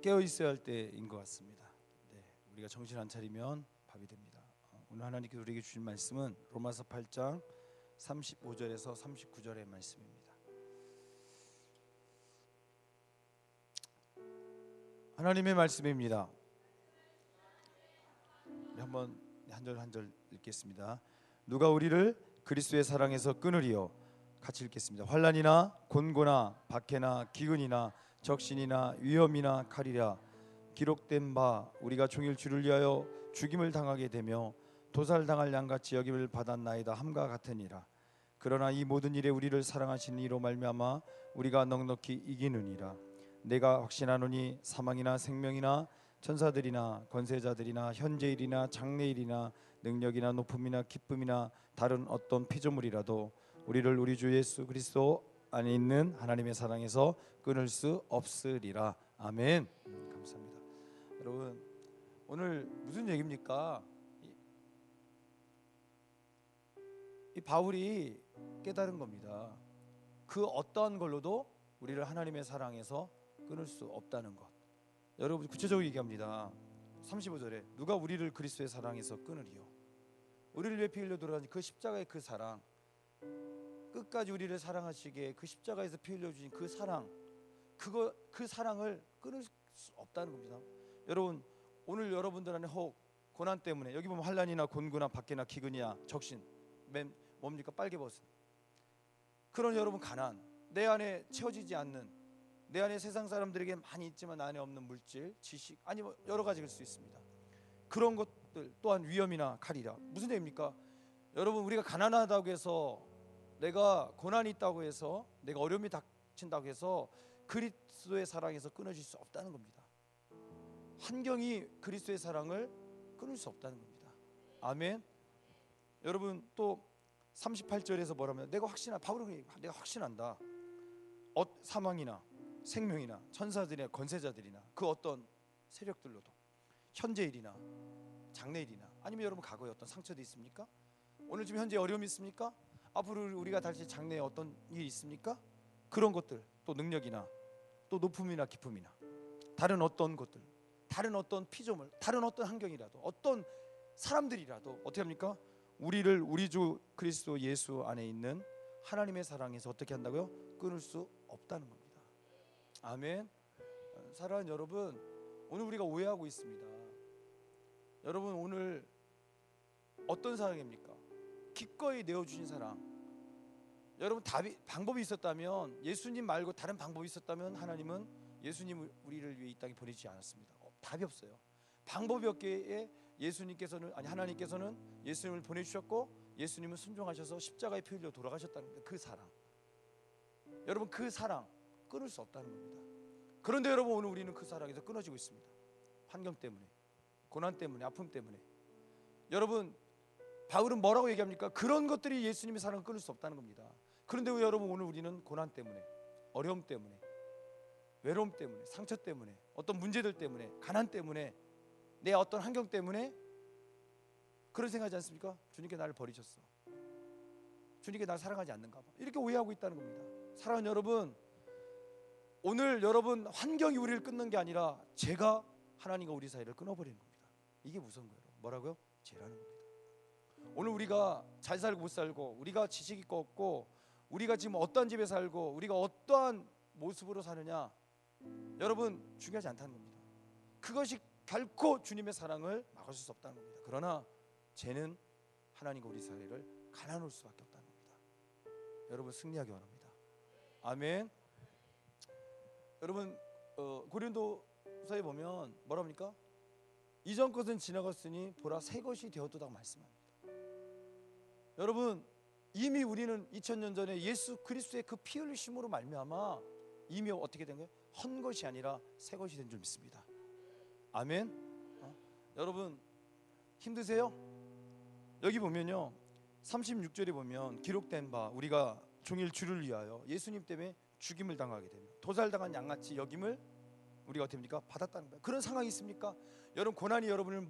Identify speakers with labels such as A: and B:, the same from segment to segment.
A: 깨어 있어야 할 때인 것 같습니다. 네, 우리가 정신 안 차리면 밥이 됩니다. 오늘 하나님께서 우리에게 주신 말씀은 로마서 8장 35절에서 39절의 말씀입니다. 하나님의 말씀입니다. 한번 한 절 한 절 읽겠습니다. 누가 우리를 그리스도의 사랑에서 끊으리요? 같이 읽겠습니다. 환난이나 곤고나 박해나 기근이나 적신이나 위험이나 칼이라 기록된 바 우리가 종일 주를 위하여 죽임을 당하게 되며 도살당할 양같이 여김을 받았나이다 함과 같으니라. 그러나 이 모든 일에 우리를 사랑하신 이로 말미암아 우리가 넉넉히 이기느니라. 내가 확신하노니 사망이나 생명이나 천사들이나 권세자들이나 현재일이나 장래일이나 능력이나 높음이나 기쁨이나 다른 어떤 피조물이라도 우리를 우리 주 예수 그리스도 안에 있는 하나님의 사랑에서 끊을 수 없으리라. 아멘. 감사합니다. 여러분, 오늘 무슨 얘기입니까? 이 바울이 깨달은 겁니다. 그 어떠한 걸로도 우리를 하나님의 사랑에서 끊을 수 없다는 것. 여러분, 구체적으로 얘기합니다. 35절에 누가 우리를 그리스도의 사랑에서 끊으리요? 우리를 위해 피 흘려 돌아가신 그 십자가의 그 사랑, 끝까지 우리를 사랑하시기에 그 십자가에서 피 흘려 주신 그 사랑, 그 사랑을 끊을 수 없다는 겁니다. 여러분, 오늘 여러분들 안에 혹 고난 때문에, 여기 보면 환난이나 곤고나 박해나 기근이야 적신, 뭡니까? 빨개벗은 그런 여러분 가난, 내 안에 채워지지 않는, 내 안에 세상 사람들에게 많이 있지만 나 안에 없는 물질, 지식, 아니 뭐 여러 가지일 수 있습니다. 그런 것들 또한 위험이나 칼이라. 무슨 얘기입니까? 여러분, 우리가 가난하다고 해서, 내가 고난이 있다고 해서, 내가 어려움이 닥친다고 해서 그리스도의 사랑에서 끊어질 수 없다는 겁니다. 환경이 그리스도의 사랑을 끊을 수 없다는 겁니다. 아멘. 여러분, 또 38절에서 뭐라면 바울은 내가 확신한다. 사망이나 생명이나 천사들이나 권세자들이나 그 어떤 세력들로도, 현재일이나 장래일이나, 아니면 여러분 과거에 어떤 상처도 있습니까? 오늘 지금 현재 어려움이 있습니까? 앞으로 우리가 다시 장래에 어떤 일이 있습니까? 그런 것들, 또 능력이나 또 높음이나 기쁨이나 다른 어떤 것들, 다른 어떤 피조물, 다른 어떤 환경이라도, 어떤 사람들이라도 어떻게 합니까? 우리를 우리 주 그리스도 예수 안에 있는 하나님의 사랑에서 어떻게 한다고요? 끊을 수 없다는 겁니다. 아멘. 사랑하는 여러분, 오늘 우리가 오해하고 있습니다. 여러분, 오늘 어떤 사랑입니까? 기꺼이 내어주신 사랑. 여러분, 방법이 있었다면, 예수님 말고 다른 방법이 있었다면 하나님은 예수님 우리를 위해 이 땅에 보내지 않았습니다. 답이 없어요. 방법이 없기에 하나님께서는 예수님을 보내주셨고, 예수님은 순종하셔서 십자가에 피 흘려 돌아가셨다는 겁니다. 그 사랑, 여러분, 그 사랑 끊을 수 없다는 겁니다. 그런데 여러분, 오늘 우리는 그 사랑에서 끊어지고 있습니다. 환경 때문에, 고난 때문에, 아픔 때문에. 여러분, 바울은 뭐라고 얘기합니까? 그런 것들이 예수님의 사랑을 끊을 수 없다는 겁니다. 그런데 왜 여러분, 오늘 우리는 고난 때문에, 어려움 때문에, 외로움 때문에, 상처 때문에, 어떤 문제들 때문에, 가난 때문에, 내 어떤 환경 때문에 그런 생각하지 않습니까? 주님께 나를 버리셨어, 주님께 나를 사랑하지 않는가 봐, 이렇게 오해하고 있다는 겁니다. 사랑하는 여러분, 오늘 여러분, 환경이 우리를 끊는 게 아니라 죄가 하나님과 우리 사이를 끊어버리는 겁니다. 이게 무서운 거예요. 뭐라고요? 죄라는 겁니다. 오늘 우리가 잘 살고 못 살고, 우리가 지식 있고 없고, 우리가 지금 어떠한 집에 살고, 우리가 어떠한 모습으로 사느냐, 여러분, 중요하지 않다는 겁니다. 그것이 결코 주님의 사랑을 막아줄 수 없다는 겁니다. 그러나 죄는 하나님과 우리 사이를 갈라놓을 수밖에 없다는 겁니다. 여러분, 승리하기 원합니다. 아멘. 여러분, 고린도서에 보면 뭐라 합니까? 이전 것은 지나갔으니 보라 새 것이 되었도다 말씀합니다. 여러분, 이미 우리는 2000년 전에 예수 그리스도의 그 피 흘리심으로 말미암아 이미 어떻게 된 거예요? 헛 것이 아니라 새 것이 된 줄 믿습니다. 아멘. 여러분, 힘드세요? 여기 보면요, 36절에 보면 기록된 바 우리가 종일 주를 위하여 예수님 때문에 죽임을 당하게 되며 도살당한 양같이 여김을 우리가 어떻게 합니까? 받았다는 거예요. 그런 상황이 있습니까? 여러분, 고난이 여러분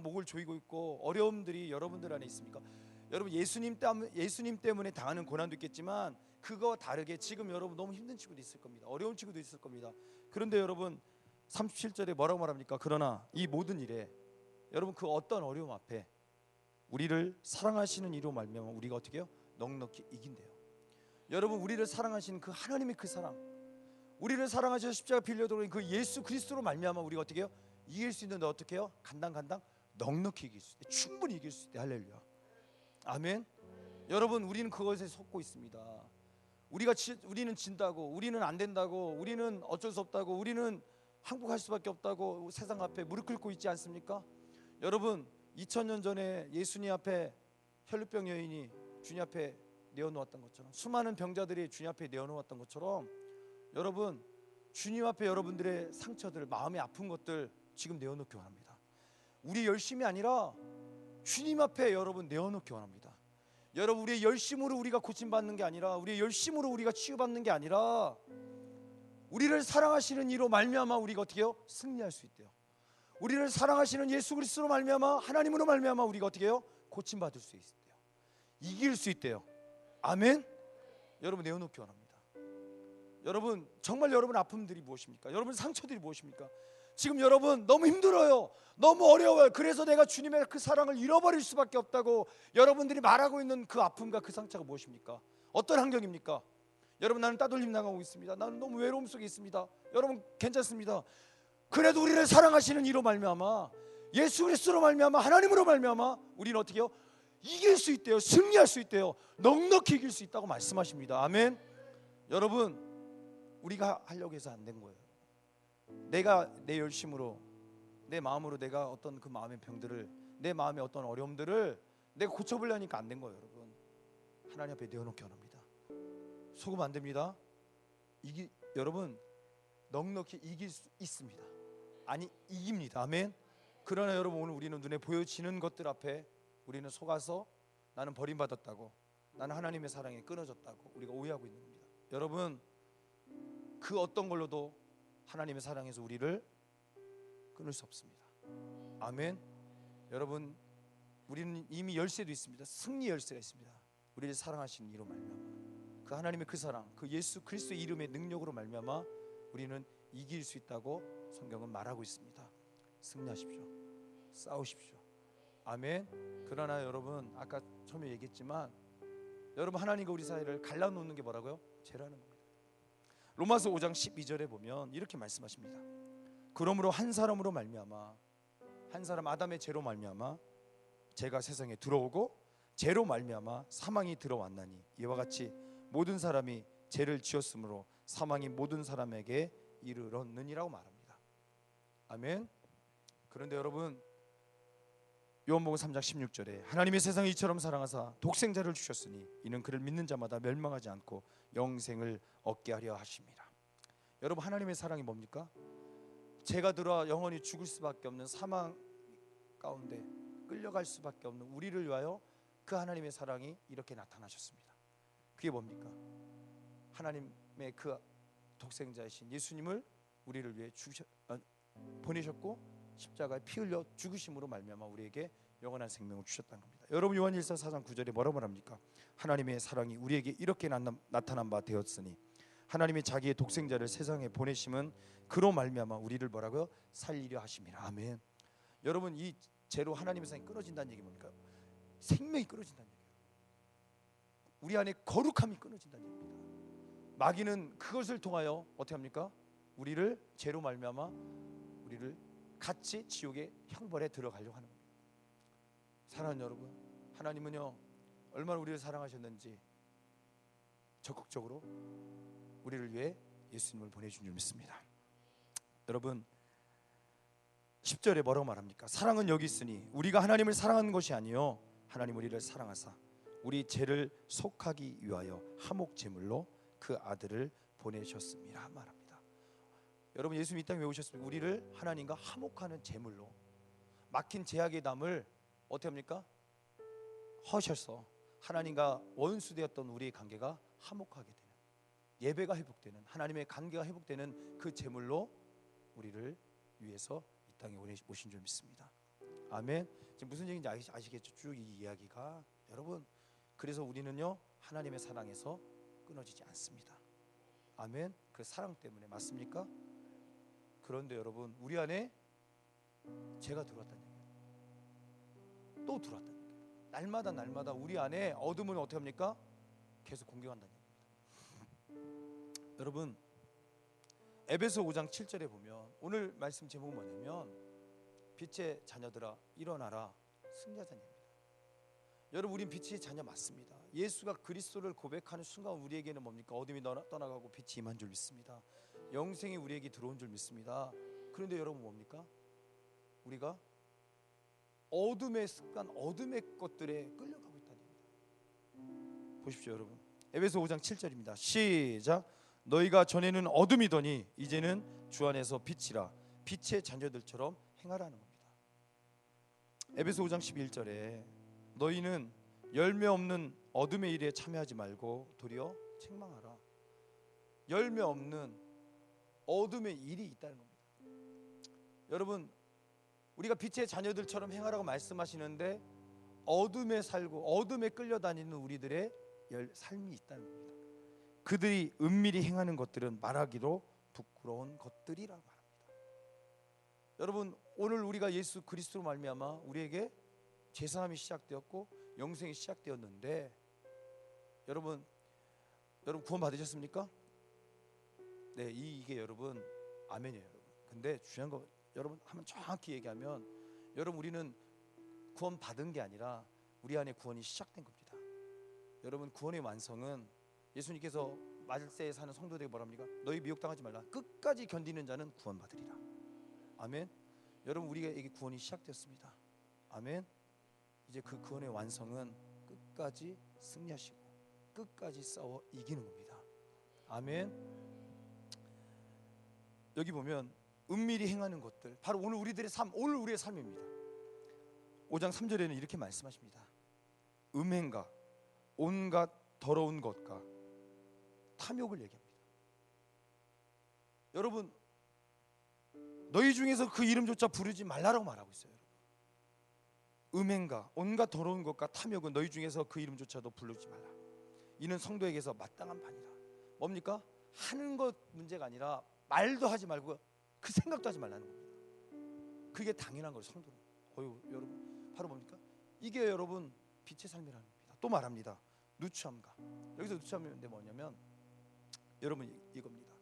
A: 목을 조이고 있고, 어려움들이 여러분들 안에 있습니까? 여러분, 예수님 때문에 당하는 고난도 있겠지만, 그거 다르게 지금 여러분 너무 힘든 친구도 있을 겁니다. 어려운 친구도 있을 겁니다. 그런데 여러분, 37절에 뭐라고 말합니까? 그러나 이 모든 일에 여러분 그 어떤 어려움 앞에 우리를 사랑하시는 이로 말미암아 우리가 어떻게 해요? 넉넉히 이긴대요. 여러분 우리를 사랑하시는 그 하나님의 그 사랑, 우리를 사랑하셔서 십자가 빌려드린 그 예수 그리스도로 말미암아 우리가 어떻게 해요? 이길 수 있는데 어떻게 해요? 간당 넉넉히 이길 수 있대. 충분히 이길 수 있대. 할렐루야. 아멘. 여러분 우리는 그것에 속고 있습니다. 우리는 진다고, 우리는 안 된다고, 우리는 어쩔 수 없다고, 우리는 항복할 수밖에 없다고 세상 앞에 무릎 꿇고 있지 않습니까? 여러분 2000년 전에 예수님 앞에 혈루병 여인이 주님 앞에 내어놓았던 것처럼, 수많은 병자들이 주님 앞에 내어놓았던 것처럼 여러분 주님 앞에 여러분들의 상처들, 마음이 아픈 것들 지금 내어놓기 원합니다. 우리 열심이 아니라 주님 앞에 여러분 내어놓기 원합니다. 여러분 우리의 열심으로 우리가 고침받는 게 아니라, 우리의 열심으로 우리가 치유받는 게 아니라 우리를 사랑하시는 이로 말미암아 우리가 어떻게 해요? 승리할 수 있대요. 우리를 사랑하시는 예수 그리스도로 말미암아, 하나님으로 말미암아 우리가 어떻게 해요? 고침받을 수 있대요. 이길 수 있대요. 아멘. 여러분 내어놓기 원합니다. 여러분 정말 여러분 아픔들이 무엇입니까? 여러분 상처들이 무엇입니까? 지금 여러분 너무 힘들어요. 너무 어려워요. 그래서 내가 주님의 그 사랑을 잃어버릴 수밖에 없다고 여러분들이 말하고 있는 그 아픔과 그 상처가 무엇입니까? 어떤 환경입니까? 여러분 나는 따돌림 당하고 있습니다. 나는 너무 외로움 속에 있습니다. 여러분 괜찮습니다. 그래도 우리를 사랑하시는 이로 말미암아, 예수 그리스도로 말미암아, 하나님으로 말미암아 우리는 어떻게 해요? 이길 수 있대요. 승리할 수 있대요. 넉넉히 이길 수 있다고 말씀하십니다. 아멘. 여러분 우리가 하려고 해서 안 된 거예요. 내가 내 열심으로, 내 마음으로 내가 어떤 그 마음의 병들을, 내 마음의 어떤 어려움들을 내가 고쳐보려니까 안 된 거예요. 여러분 하나님 앞에 내어놓기 원합니다. 속으면 안 됩니다. 여러분 넉넉히 이길 수 있습니다. 아니 이깁니다. 아멘. 그러나 여러분 오늘 우리는 눈에 보여지는 것들 앞에 우리는 속아서 나는 버림받았다고, 나는 하나님의 사랑에 끊어졌다고 우리가 오해하고 있는 겁니다. 여러분 그 어떤 걸로도 하나님의 사랑에서 우리를 끊을 수 없습니다. 아멘. 여러분 우리는 이미 열쇠도 있습니다. 승리 열쇠가 있습니다. 우리를 사랑하시는 이로 말미암아, 그 하나님의 그 사랑, 그 예수 그리스도의 이름의 능력으로 말미암아 우리는 이길 수 있다고 성경은 말하고 있습니다. 승리하십시오. 싸우십시오. 아멘. 그러나 여러분 아까 처음에 얘기했지만 여러분 하나님과 우리 사이를 갈라놓는 게 뭐라고요? 죄라는 겁니다. 로마서 5장 12절에 보면 이렇게 말씀하십니다. 그러므로 한 사람으로 말미암아, 한 사람 아담의 죄로 말미암아 죄가 세상에 들어오고 죄로 말미암아 사망이 들어왔나니 이와 같이 모든 사람이 죄를 지었으므로 사망이 모든 사람에게 이르렀느니라고 말합니다. 아멘. 그런데 여러분 요한복음 3장 16절에 하나님의 세상을 이처럼 사랑하사 독생자를 주셨으니 이는 그를 믿는 자마다 멸망하지 않고 영생을 얻게 하려 하심이라. 여러분 하나님의 사랑이 뭡니까? 죄가 들어와 영원히 죽을 수밖에 없는 사망 가운데 끌려갈 수밖에 없는 우리를 위하여 그 하나님의 사랑이 이렇게 나타나셨습니다. 그게 뭡니까? 하나님의 그 독생자이신 예수님을 우리를 위해 보내셨고 십자가에 피 흘려 죽으심으로 말미암아 우리에게 영원한 생명을 주셨다는 겁니다. 여러분 요한일서 4장 9절에 뭐라고 말합니까? 하나님의 사랑이 우리에게 이렇게 나타난 바 되었으니 하나님이 자기의 독생자를 세상에 보내심은 그로 말미암아 우리를 뭐라고요? 살리려 하심이라. 아멘. 여러분 이 죄로 하나님의 사랑이 끊어진다는 얘기 뭡니까? 생명이 끊어진다는 얘기예요. 우리 안에 거룩함이 끊어진다는 얘기입니다. 마귀는 그것을 통하여 어떻게 합니까? 우리를 죄로 말미암아 우리를 같이 지옥의 형벌에 들어가려고 하는 겁니다. 사랑하는 여러분, 하나님은요 얼마나 우리를 사랑하셨는지 적극적으로 우리를 위해 예수님을 보내준 줄 믿습니다. 여러분 10절에 뭐라고 말합니까? 사랑은 여기 있으니 우리가 하나님을 사랑하는 것이 아니요 하나님 우리를 사랑하사 우리 죄를 속하기 위하여 화목 제물로 그 아들을 보내셨습니다 말합니다. 여러분 예수님 이 땅에 왜 오셨습니까? 우리를 하나님과 화목하는 제물로, 막힌 제약의 담을 어떻게 합니까? 허셔서 하나님과 원수되었던 우리의 관계가 화목하게 되는, 예배가 회복되는, 하나님의 관계가 회복되는 그 제물로 우리를 위해서 이 땅에 오신 줄 믿습니다. 아멘. 지금 무슨 얘기인지 아시겠죠? 쭉 이 이야기가 여러분, 그래서 우리는요 하나님의 사랑에서 끊어지지 않습니다. 아멘. 그 사랑 때문에, 맞습니까? 그런데 여러분, 우리 안에 죄가 들어왔다는 얘기예요. 또 들어왔다는 얘기예요. 날마다 우리 안에 어둠은 어떻게 합니까? 계속 공격한다는 얘기입니다. 여러분, 에베소 5장 7절에 보면 오늘 말씀 제목은 뭐냐면 빛의 자녀들아 일어나라, 승리하자입니다. 여러분, 우린 빛의 자녀 맞습니다. 예수가 그리스도를 고백하는 순간 우리에게는 뭡니까? 어둠이 떠나가고 빛이 임한 줄 믿습니다. 영생이 우리에게 들어온 줄 믿습니다. 그런데 여러분 뭡니까? 우리가 어둠의 습관, 어둠의 것들에 끌려가고 있다는 얘기입니다. 보십시오 여러분, 에베소 5장 7절입니다. 시작. 너희가 전에는 어둠이더니 이제는 주 안에서 빛이라, 빛의 자녀들처럼 행하라는 겁니다. 에베소 5장 11절에 너희는 열매 없는 어둠의 일에 참여하지 말고 도리어 책망하라. 열매 없는 어둠의 일이 있다는 겁니다. 여러분, 우리가 빛의 자녀들처럼 행하라고 말씀하시는데 어둠에 살고 어둠에 끌려다니는 우리들의 삶이 있다는 겁니다. 그들이 은밀히 행하는 것들은 말하기로 부끄러운 것들이라고 말합니다. 여러분, 오늘 우리가 예수 그리스도로 말미암아 우리에게 제사함이 시작되었고 영생이 시작되었는데 여러분 구원 받으셨습니까? 네, 이게 여러분 아멘이에요. 여러분. 근데 중요한 거 여러분 한번 정확히 얘기하면 여러분, 우리는 구원 받은 게 아니라 우리 안에 구원이 시작된 겁니다. 여러분, 구원의 완성은 예수님께서 말세에 사는 성도들에게 뭐랍니까? 너희 미혹당하지 말라. 끝까지 견디는 자는 구원 받으리라. 아멘. 여러분, 우리에게 구원이 시작되었습니다. 아멘. 이제 그 구원의 완성은 끝까지 승리하시고 끝까지 싸워 이기는 겁니다. 아멘. 여기 보면 은밀히 행하는 것들, 바로 오늘 우리들의 삶, 오늘 우리의 삶입니다. 5장 3절에는 이렇게 말씀하십니다. 음행과 온갖 더러운 것과 탐욕을 얘기합니다. 여러분, 너희 중에서 그 이름조차 부르지 말라라고 말하고 있어요. 음행과 온갖 더러운 것과 탐욕은 너희 중에서 그 이름조차도 부르지 말라. 이는 성도에게서 마땅한 바니라. 뭡니까? 하는 것 문제가 아니라 말도 하지 말고 그 생각도 하지 말라는 겁니다. 그게 당연한 거예요. 성도는. 여러분, 바로 뭡니까? 이게 여러분 빛의 삶이라는 겁니다. 또 말합니다. 누추함과, 여기서 누추함인데 뭐냐면 여러분 이겁니다.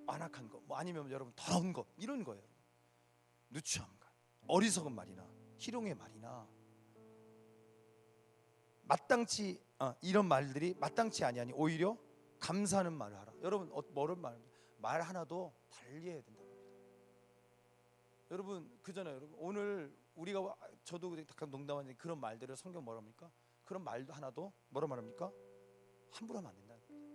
A: 완악한 거, 뭐 아니면 여러분 더러운 거, 이런 거예요. 누추함과 어리석은 말이나 희롱의 말이나 마땅치 이런 말들이 마땅치 아니하니 오히려 감사하는 말을 하라. 여러분 뭐를 말 하나도 달리해야 된다는 겁니다. 여러분 그잖아요. 여러분 오늘 우리가 저도 잠깐 농담하는데 그런 말들을 성경 뭐라 합니까? 그런 말도 하나도 뭐라 말합니까? 함부로 하면 안 된다는 겁니다.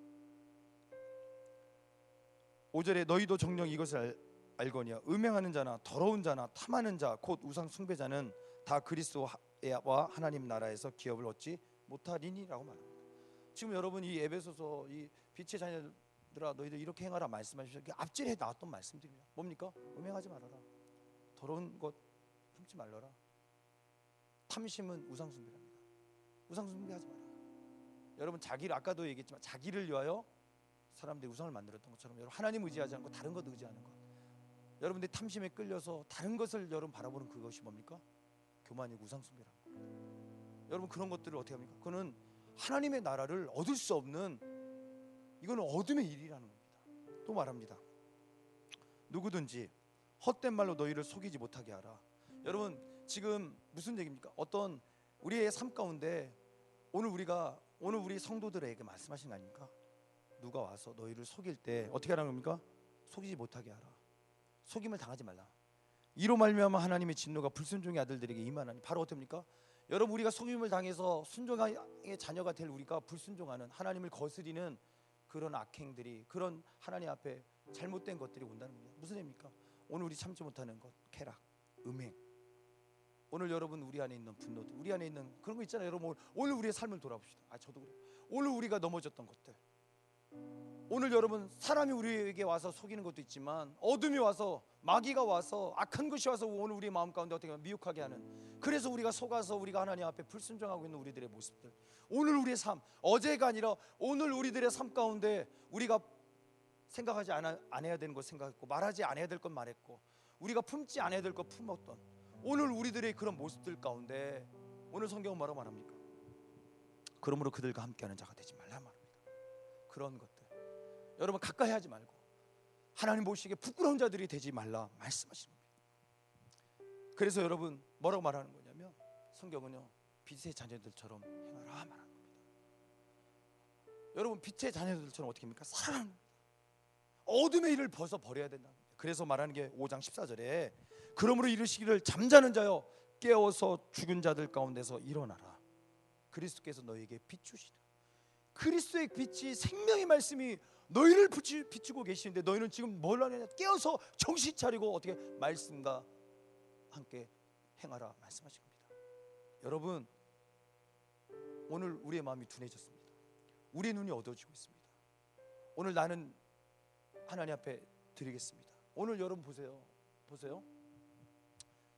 A: 5절에 너희도 정녕 이것을 알거니와 음행하는 자나 더러운 자나 탐하는 자 곧 우상 숭배자는 다 그리스도와 하나님 나라에서 기업을 얻지 못하리니라고 말합니다. 지금 여러분 이 에베소서 이 빛의 자녀들아 너희들 이렇게 행하라 말씀하시죠. 앞질에 나왔던 말씀들입니다. 뭡니까? 음행하지 말아라. 더러운 것 품지 말라라. 탐심은 우상 숭배랍니다. 우상 숭배하지 마라. 여러분 자기를 아까도 얘기했지만 자기를 위하여 사람들이 우상을 만들었던 것처럼 여러분 하나님 의지하지 않고 다른 것 의지하는 것. 여러분들이 탐심에 끌려서 다른 것을 여러분 바라보는 그것이 뭡니까? 교만이고 우상 숭배라는 겁니다. 여러분 그런 것들을 어떻게 합니까? 그거는 하나님의 나라를 얻을 수 없는 이거는 어둠의 일이라는 겁니다. 또 말합니다. 누구든지 헛된 말로 너희를 속이지 못하게 하라. 여러분 지금 무슨 얘기입니까? 어떤 우리의 삶 가운데 오늘 우리 성도들에게 말씀하신 거 아닙니까? 누가 와서 너희를 속일 때 어떻게 하라는 겁니까? 속이지 못하게 하라. 속임을 당하지 말라. 이로 말미암아 하나님의 진노가 불순종의 아들들에게 임하나니 바로 어떻습니까? 여러분 우리가 속임을 당해서 순종의 자녀가 될 우리가 불순종하는 하나님을 거스리는 그런 악행들이 그런 하나님 앞에 잘못된 것들이 온다는 겁니다. 무슨 의미입니까? 오늘 우리 참지 못하는 것, 쾌락, 음행. 오늘 여러분 우리 안에 있는 분노들, 우리 안에 있는 그런 거 있잖아요. 여러분 오늘 우리의 삶을 돌아봅시다. 저도 그래요. 오늘 우리가 넘어졌던 것들. 오늘 여러분 사람이 우리에게 와서 속이는 것도 있지만 어둠이 와서 마귀가 와서 악한 것이 와서 오늘 우리 마음 가운데 어떻게 보면 미혹하게 하는 그래서 우리가 속아서 우리가 하나님 앞에 불순종하고 있는 우리들의 모습들 오늘 우리의 삶 어제가 아니라 오늘 우리들의 삶 가운데 우리가 생각하지 안 해야 되는 것 생각했고, 말하지 않아야 될 것 말했고, 우리가 품지 않아야 될 것 품었던 오늘 우리들의 그런 모습들 가운데 오늘 성경은 뭐라고 말합니까? 그러므로 그들과 함께하는 자가 되지 말라 말합니다. 그런 것들 여러분 가까이 하지 말고 하나님 보시기에 부끄러운 자들이 되지 말라 말씀하시는 겁니다. 그래서 여러분 뭐라고 말하는 거냐면, 성경은요 빛의 자녀들처럼 행하라 말하는 겁니다. 여러분 빛의 자녀들처럼 어떻게 합니까? 살아가는 겁니다. 어둠의 일을 벗어버려야 된다. 그래서 말하는 게 5장 14절에 그러므로 이르시기를 잠자는 자여 깨어서 죽은 자들 가운데서 일어나라. 그리스도께서 너에게 비추시라. 그리스도의 빛이 생명의 말씀이 너희를 비추고 계시는데 너희는 지금 뭘 하느냐? 깨어서 정신 차리고 어떻게 말씀과 함께 행하라 말씀하신 겁니다. 여러분 오늘 우리의 마음이 둔해졌습니다. 우리의 눈이 어두워지고 있습니다. 오늘 나는 하나님 앞에 드리겠습니다. 오늘 여러분 보세요.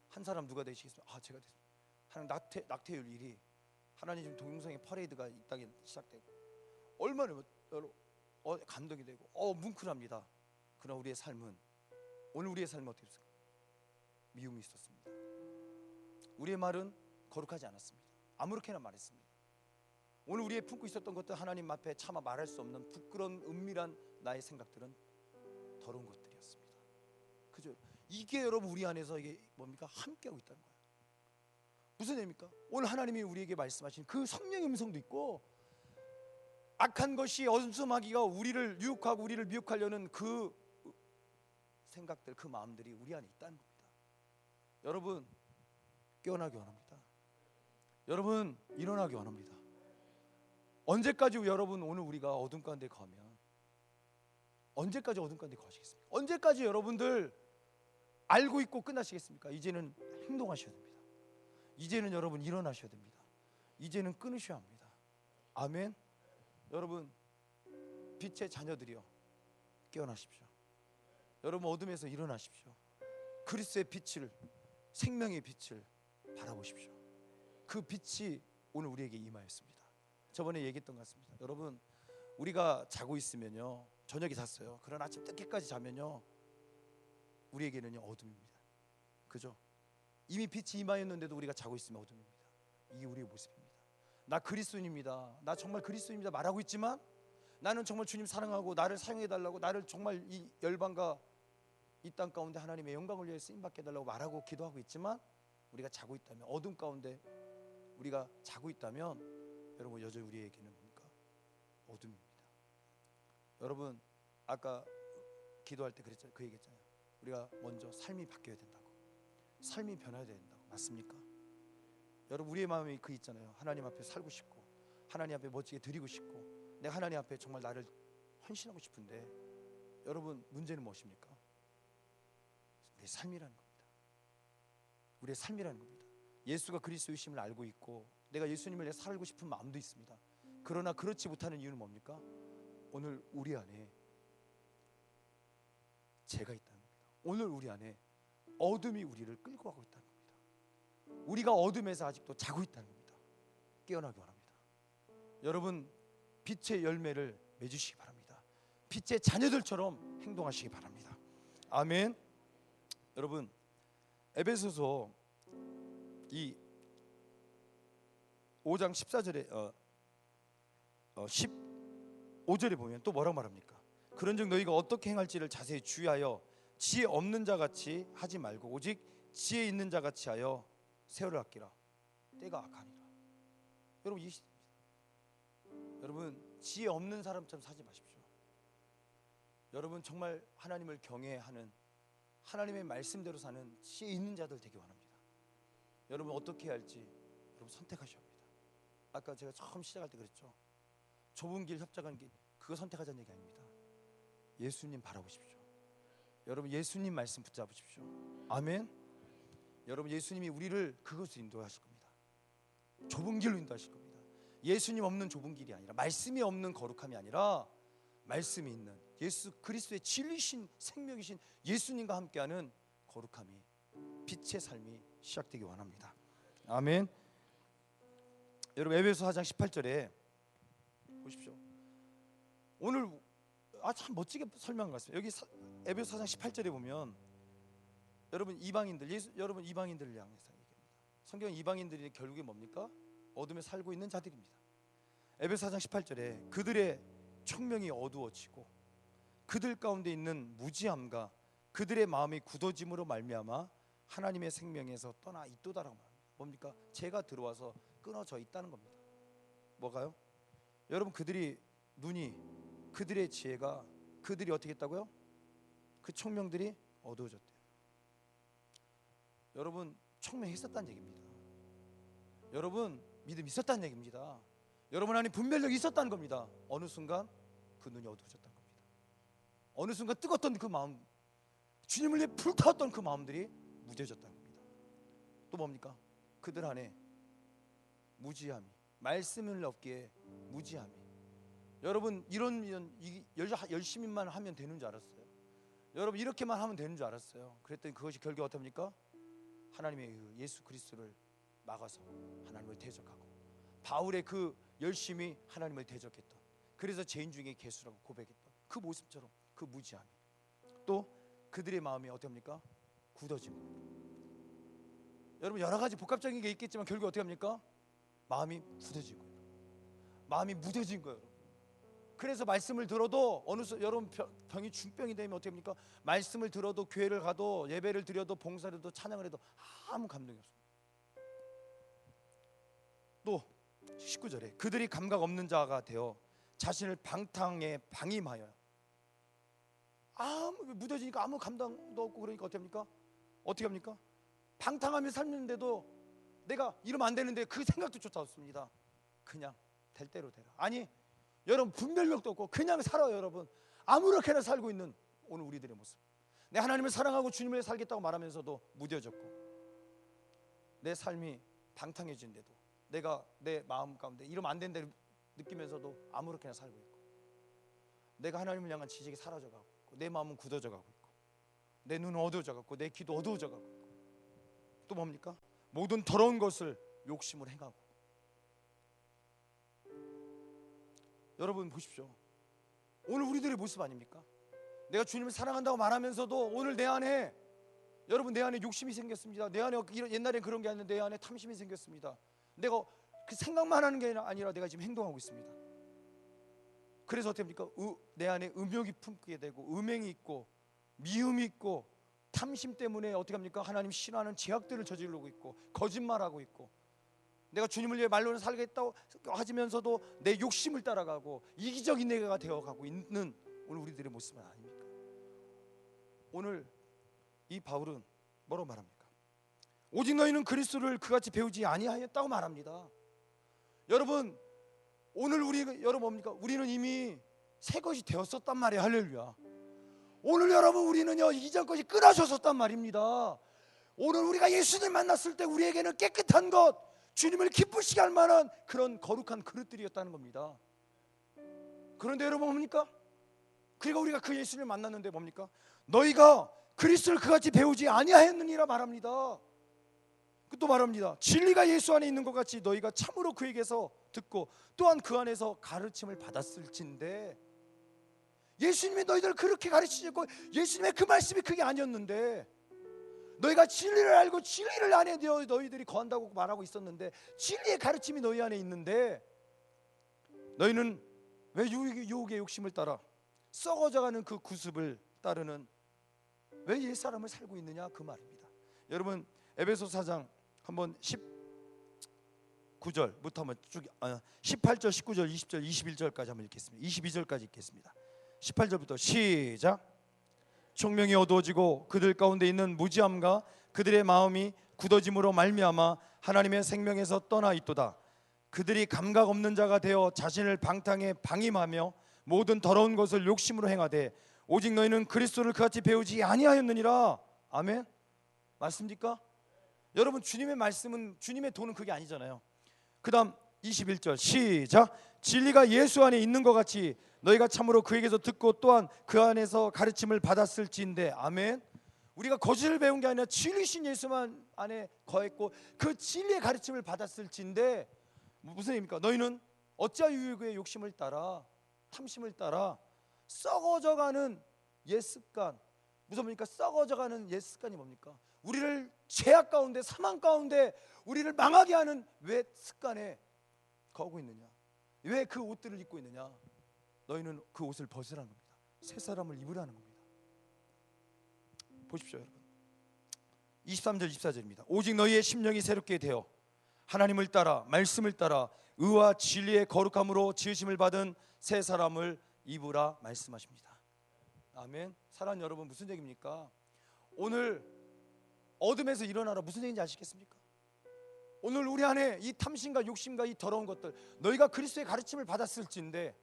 A: 한 사람 누가 되시겠습니까? 제가 됐습니다. 하나님 낙태율 1위. 하나님 지금 동영상의 퍼레이드가 이 땅에 시작되고 얼마나 감동이 되고 뭉클합니다. 그러나 우리의 삶은 오늘 우리의 삶은 어떻게 됐습니까? 미움이 있었습니다. 우리의 말은 거룩하지 않았습니다. 아무렇게나 말했습니다. 오늘 우리의 품고 있었던 것들 하나님 앞에 차마 말할 수 없는 부끄러운 은밀한 나의 생각들은 더러운 것들이었습니다. 그죠? 이게 여러분 우리 안에서 이게 뭡니까? 함께하고 있다는 거예요. 무슨 의미입니까? 오늘 하나님이 우리에게 말씀하신 그 성령의 음성도 있고, 악한 것이 엄수마귀가 우리를 유혹하고 우리를 미혹하려는 그 생각들, 그 마음들이 우리 안에 있다는 겁니다. 여러분 깨어나기 원합니다. 여러분 일어나기 원합니다. 언제까지 여러분 오늘 우리가 어둠 가운데 거하면 언제까지 어둠 가운데 거하시겠습니까? 언제까지 여러분들 알고 있고 끝나시겠습니까? 이제는 행동하셔야 됩니다. 이제는 여러분 일어나셔야 됩니다. 이제는 끊으셔야 합니다. 아멘. 여러분 빛의 자녀들이여 깨어나십시오. 여러분 어둠에서 일어나십시오. 그리스도의 빛을, 생명의 빛을 바라보십시오. 그 빛이 오늘 우리에게 임하였습니다. 저번에 얘기했던 것 같습니다. 여러분 우리가 자고 있으면요 저녁이 잤어요. 그러나 아침 늦게까지 자면요 우리에게는요 어둠입니다. 그죠? 이미 빛이 임하였는데도 우리가 자고 있으면 어둠입니다. 이게 우리의 모습입니다. 나 그리스도인입니다. 나 정말 그리스도인입니다 말하고 있지만 나는 정말 주님 사랑하고 나를 사용해 달라고, 나를 정말 이 열방과 이 땅 가운데 하나님의 영광을 위해 쓰임 받게 해달라고 말하고 기도하고 있지만 우리가 자고 있다면, 어둠 가운데 우리가 자고 있다면 여러분 여전히 우리에게는 뭡니까? 어둠입니다. 여러분 아까 기도할 때 그랬잖아요. 그 얘기했잖아요. 우리가 먼저 삶이 바뀌어야 된다고, 삶이 변화해야 된다고. 맞습니까? 여러분 우리의 마음이 그 있잖아요. 하나님 앞에 살고 싶고 하나님 앞에 멋지게 드리고 싶고 내가 하나님 앞에 정말 나를 헌신하고 싶은데 여러분 문제는 무엇입니까? 내 삶이라는 겁니다. 우리의 삶이라는 겁니다. 예수가 그리스도이심을 알고 있고 내가 예수님을 내 살고 싶은 마음도 있습니다. 그러나 그렇지 못하는 이유는 뭡니까? 오늘 우리 안에 죄가 있다는 겁니다. 오늘 우리 안에 어둠이 우리를 끌고 가고 있다는 겁니다. 우리가 어둠에서 아직도 자고 있다는 겁니다. 깨어나기 바랍니다. 여러분 빛의 열매를 맺으시기 바랍니다. 빛의 자녀들처럼 행동하시기 바랍니다. 아멘. 여러분 에베소서 이 5장 14절에 15절에 보면 또 뭐라고 말합니까? 그런즉 너희가 어떻게 행할지를 자세히 주의하여 지혜 없는 자 같이 하지 말고 오직 지혜 있는 자 같이 하여 세월을 아끼라. 때가 악하니라. 여러분 여러분 지혜 없는 사람처럼 사지 마십시오. 여러분 정말 하나님을 경외하는, 하나님의 말씀대로 사는 지혜 있는 자들 되기 원합니다. 여러분 어떻게 해야 할지 여러분 선택하셔야 합니다. 아까 제가 처음 시작할 때 그랬죠. 좁은 길 협착한 길 그거 선택하자는 얘기 아닙니다. 예수님 바라보십시오. 여러분 예수님 말씀 붙잡으십시오. 아멘. 여러분 예수님이 우리를 그것으로 인도하실 겁니다. 좁은 길로 인도하실 겁니다. 예수님 없는 좁은 길이 아니라, 말씀이 없는 거룩함이 아니라 말씀이 있는 예수 그리스도의 진리신 생명이신 예수님과 함께하는 거룩함이, 빛의 삶이 시작되기 원합니다. 아멘. 여러분 에베소 4장 18절에 보십시오. 오늘 참 멋지게 설명한 것 같습니다. 여기 에베소 4장 18절에 보면 여러분 이방인들, 여러분 이방인들을 향해서 얘기합니다. 성경 이방인들이 결국에 뭡니까? 어둠에 살고 있는 자들입니다. 에베소 4장 18절에 그들의 총명이 어두워지고 그들 가운데 있는 무지함과 그들의 마음이 굳어짐으로 말미암아 하나님의 생명에서 떠나 있도다라고 말합니다. 뭡니까? 죄가 들어와서 끊어져 있다는 겁니다. 뭐가요? 여러분 그들이 눈이, 그들의 지혜가, 그들이 어떻게 했다고요? 그 총명들이 어두워졌대요. 여러분 총명했었다는 얘기입니다. 여러분 믿음이 있었다는 얘기입니다. 여러분 안에 분별력이 있었다는 겁니다. 어느 순간 그 눈이 어두워졌다는 겁니다. 어느 순간 뜨겁던 그 마음, 주님을 위해 불타왔던 그 마음들이 무뎌졌다는 겁니다. 또 뭡니까? 그들 안에 무지함이, 말씀을 없기에 무지함이. 여러분 이런 열심히만 하면 되는 줄 알았어요. 여러분 이렇게만 하면 되는 줄 알았어요. 그랬더니 그것이 결국 어떻습니까? 하나님의 예수 그리스도를 막아서 하나님을 대적하고, 바울의 그 열심히 하나님을 대적했던, 그래서 죄인 중에 괴수라고 고백했던 그 모습처럼 그 무지함이, 또 그들의 마음이 어떻습니까? 굳어지고. 여러분 여러 가지 복합적인 게 있겠지만 결국 어떻게 합니까? 마음이 굳어지고, 마음이 무뎌진 거예요. 그래서 말씀을 들어도 여러분 병이 중병이 되면 어떻게 합니까? 말씀을 들어도, 교회를 가도, 예배를 드려도, 봉사를 해도, 찬양을 해도 아무 감동이 없습니다. 또 19절에 그들이 감각 없는 자가 되어 자신을 방탕에 방임하여, 아무 무뎌지니까 아무 감당도 없고, 그러니까 어떻게 합니까? 방탕하며 살는데도 내가 이러면 안 되는데 그 생각도 조차 없습니다. 그냥 될 대로 되라. 아니 여러분 분별력도 없고 그냥 살아요. 여러분 아무렇게나 살고 있는 오늘 우리들의 모습. 내 하나님을 사랑하고 주님을 위해 살겠다고 말하면서도 무뎌졌고, 내 삶이 방탕해진데도 내가 내 마음 가운데 이러면 안 된다 느끼면서도 아무렇게나 살고 있고, 내가 하나님을 향한 지식이 사라져가고 있고, 내 마음은 굳어져가고 있고, 내 눈은 어두워져가고, 내 귀도 어두워져가고 있고, 또 뭡니까? 모든 더러운 것을 욕심으로 행하고. 여러분 보십시오. 오늘 우리들의 모습 아닙니까? 내가 주님을 사랑한다고 말하면서도 오늘 내 안에, 여러분 내 안에 욕심이 생겼습니다. 내 안에 옛날엔 그런 게 아닌데 내 안에 탐심이 생겼습니다. 내가 그 생각만 하는 게 아니라 내가 지금 행동하고 있습니다. 그래서 어떻게 합니까? 내 안에 음욕이 품게 되고, 음행이 있고, 미움이 있고, 탐심 때문에 어떻게 합니까? 하나님 싫어하는 죄악들을 저지르고 있고, 거짓말하고 있고, 내가 주님을 위해 말로는 살겠다고 하면서도 내 욕심을 따라가고 이기적인 내가 되어가고 있는 오늘 우리들의 모습은 아닙니까? 오늘 이 바울은 뭐라고 말합니까? 오직 너희는 그리스도를 그같이 배우지 아니하였다고 말합니다. 여러분 오늘 여러분 뭡니까? 우리는 이미 새 것이 되었었단 말이에요. 할렐루야. 오늘 여러분 우리는요 이전 것이 끊어졌었단 말입니다. 오늘 우리가 예수를 만났을 때 우리에게는 깨끗한 것, 주님을 기쁘시게 할 만한 그런 거룩한 그릇들이었다는 겁니다. 그런데 여러분 뭡니까? 그리고 우리가 그 예수를 만났는데 뭡니까? 너희가 그리스도를 그같이 배우지 아니하였느니라 말합니다. 또 말합니다. 진리가 예수 안에 있는 것 같이 너희가 참으로 그에게서 듣고 또한 그 안에서 가르침을 받았을진데, 예수님이 너희들을 그렇게 가르치셨고 예수님의 그 말씀이 그게 아니었는데, 너희가 진리를 알고 진리를 안에 너희들이 거한다고 말하고 있었는데, 진리의 가르침이 너희 안에 있는데 너희는 왜 유혹의 욕심을 따라 썩어져가는 그 구습을 따르는 왜 옛사람을 살고 있느냐, 그 말입니다. 여러분 에베소 4장 한번 19절부터 한번 쭉 18절, 19절, 20절, 21절까지 한번 읽겠습니다. 22절까지 읽겠습니다. 18절부터 시작. 총명이 어두워지고 그들 가운데 있는 무지함과 그들의 마음이 굳어짐으로 말미암아 하나님의 생명에서 떠나 있도다. 그들이 감각 없는 자가 되어 자신을 방탕에 방임하며 모든 더러운 것을 욕심으로 행하되 오직 너희는 그리스도를 그같이 배우지 아니하였느니라. 아멘. 맞습니까? 여러분 주님의 말씀은, 주님의 도는 그게 아니잖아요. 그 다음 21절 시작. 진리가 예수 안에 있는 것 같이 너희가 참으로 그에게서 듣고 또한 그 안에서 가르침을 받았을지인데. 아멘. 우리가 거짓을 배운 게 아니라 진리신 예수만 안에 거했고 그 진리의 가르침을 받았을지인데, 무슨 얘기입니까? 너희는 어찌하여 유혹의 욕심을 따라, 탐심을 따라 썩어져가는 옛 습관. 무슨 뭡니까? 썩어져가는 옛 습관이 뭡니까? 우리를 죄악 가운데, 사망 가운데 우리를 망하게 하는 왜 습관에 거하고 있느냐? 왜 그 옷들을 입고 있느냐? 너희는 그 옷을 벗으라는 겁니다. 새 사람을 입으라는 겁니다. 보십시오, 여러분. 23절 24절입니다. 오직 너희의 심령이 새롭게 되어 하나님을 따라 말씀을 따라 의와 진리의 거룩함으로 지으심을 받은 새 사람을 입으라 말씀하십니다. 아멘. 사랑하는 여러분, 무슨 얘기입니까? 오늘 어둠에서 일어나라 무슨 얘기인지 아시겠습니까? 오늘 우리 안에 이 탐심과 욕심과 이 더러운 것들, 너희가 그리스도의 가르침을 받았을진데